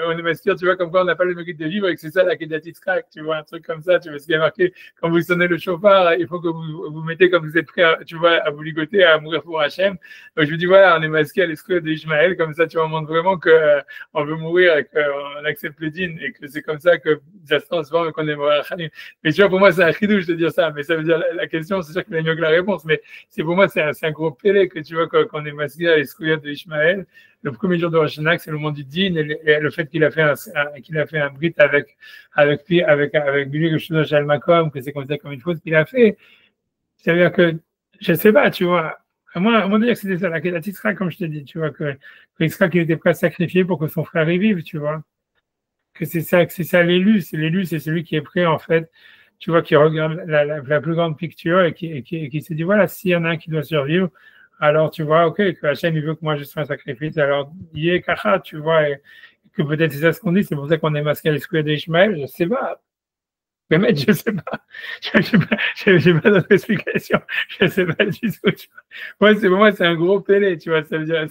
on est masqué, tu vois, comme quoi on n'a pas le mérite de vivre, et que c'est ça la Kedat Yitzhak, tu vois, un truc comme ça, tu vois, ce qui est marqué, quand vous sonnez le chauffard, il faut que vous mettez comme vous êtes prêt, tu vois, à vous ligoter, à mourir pour Hachem. Donc je vous dis, voilà, on est masqué à l'escouade d'Ishmaël, comme ça, tu vois, on montre vraiment qu'on veut mourir et qu'on accepte le din et que c'est comme ça que ça se transforme et qu'on est mort à Khalim. Mais tu vois, pour moi, c'est un chidouche de dire ça, mais ça veut dire, la question, c'est sûr qu'il est mieux que la réponse, mais pour moi, c'est un gros pélé que tu vois, qu'on est masqué à l'escouade d'Ishmaël. Le premier jour de Rosh Hashanah, c'est le moment du din et le fait qu'il a fait un brit avec Billy Rishon Makom, que c'est considéré comme une faute qu'il a fait. C'est-à-dire que, je ne sais pas, tu vois, à moi dire que c'était ça, la Yitzhak, comme je te dis, tu vois, que Yitzhak, il était prêt à sacrifier pour que son frère y vive, tu vois. Que c'est ça l'élu, c'est celui qui est prêt, en fait, tu vois, qui regarde la plus grande picture et qui se dit, voilà, s'il y en a un qui doit survivre, alors tu vois, ok, que Hachem, il veut que moi je sois un sacrifice, alors, il est kacha, tu vois, et que peut-être c'est ça ce qu'on dit, c'est pour ça qu'on est masqué à l'escouade d'Ishmaël, je sais pas. Mais mec, je sais pas. J'ai pas d'autre explication. Je sais pas du tout. Pour moi, c'est un gros pélé, tu vois. Ça veut dire,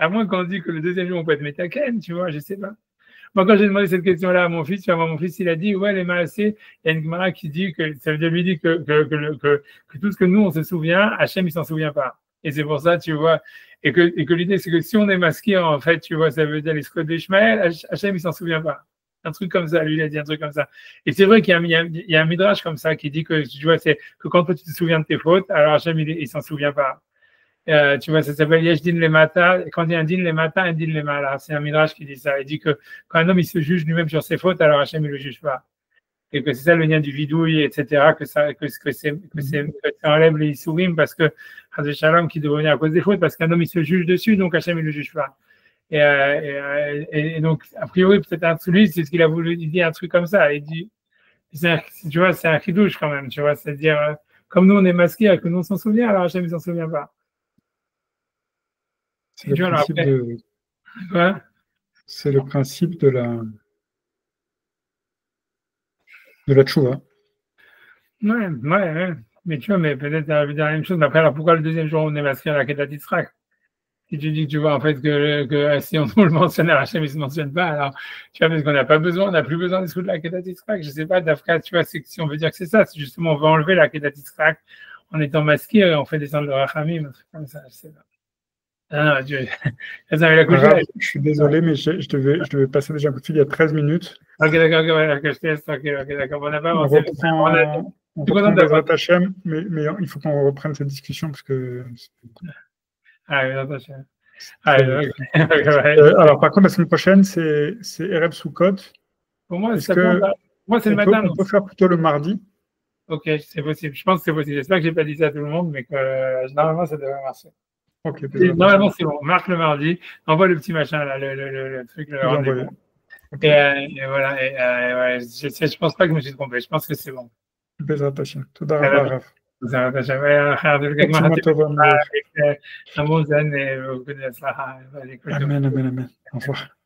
à moins qu'on dise que le deuxième jour, on peut être métaken, tu vois, je sais pas. Moi, quand j'ai demandé cette question-là à mon fils, tu vois, mon fils, il a dit, ouais, les maasés, il y a une Gemara qui dit que, ça veut dire, lui dit que tout ce que nous, on se souvient, Hachem, il s'en souvient pas. Et c'est pour ça, tu vois, et que l'idée, c'est que si on est masqué, en fait, tu vois, ça veut dire les scrotes d'Ishmaël, Hachem, il s'en souvient pas. Un truc comme ça, lui, il a dit un truc comme ça. Et c'est vrai qu'il y a un midrash comme ça qui dit que, tu vois, c'est que quand toi, tu te souviens de tes fautes, alors Hachem, il s'en souvient pas. Tu vois, ça s'appelle Yesh Din Lemata. Quand il y a un Din Lemata, un Din Lemala. C'est un midrash qui dit ça. Il dit que quand un homme, il se juge lui-même sur ses fautes, alors Hachem, il le juge pas. Et que c'est ça le lien du vidouille, etc., que ça enlève les Issourim parce que, Hazé Shalom, qui devrait venir à cause des fautes, parce qu'un homme, il se juge dessus, donc Hachem, il le juge pas. Et donc, a priori, peut-être celui, c'est ce qu'il a voulu, il dit un truc comme ça. Il dit, tu vois, c'est un chidouche quand même, tu vois, c'est-à-dire, comme nous, on est masqués, que nous, on s'en souvient, alors Hachem, il s'en souvient pas. C'est le principe de la de la tchouva. Ouais. Mais tu vois, mais peut-être ça veut dire la même chose. Mais après, alors pourquoi le deuxième jour on est masqué à la Kedat Yitzhak? Si tu dis que tu vois en fait que si on le mentionne à Hachem, il ne se mentionne pas, alors tu vois, parce qu'on n'a pas besoin, on n'a plus besoin des sous de la Kedat Yitzhak. Je ne sais pas, Dafka, tu vois, si on veut dire que c'est ça, si justement on veut enlever la Kedat Yitzhak en étant masqué, on fait descendre le Rachamim, un truc comme ça, je sais pas. Ah non, Je suis désolé, mais je devais passer déjà un coup de fil il y a 13 minutes. Ok, d'accord, ok, je te laisse, ok, d'accord, on n'a pas avancé. On reprend Bezrat Hachem, mais il faut qu'on reprenne cette discussion parce que. Ah, Bezrat Hachem. Alors, par contre, la semaine prochaine, c'est Erev Sukkot. Pour moi, est-ce que moi, c'est le matin. On peut faire plutôt le mardi? Ok, c'est possible. Je pense que c'est possible. J'espère que je n'ai pas dit ça à tout le monde, mais que normalement, ça devrait marcher. Ok. Normalement, c'est bon. On marque le mardi. Envoie le petit machin, là, le truc, le rendez-vous. Okay. Et voilà. Ouais, je pense pas que je me suis trompé. Je pense que c'est bon. Bezrat Hachem. Toda rabba, Rav. Bezrat Hachem. Amen. Au revoir.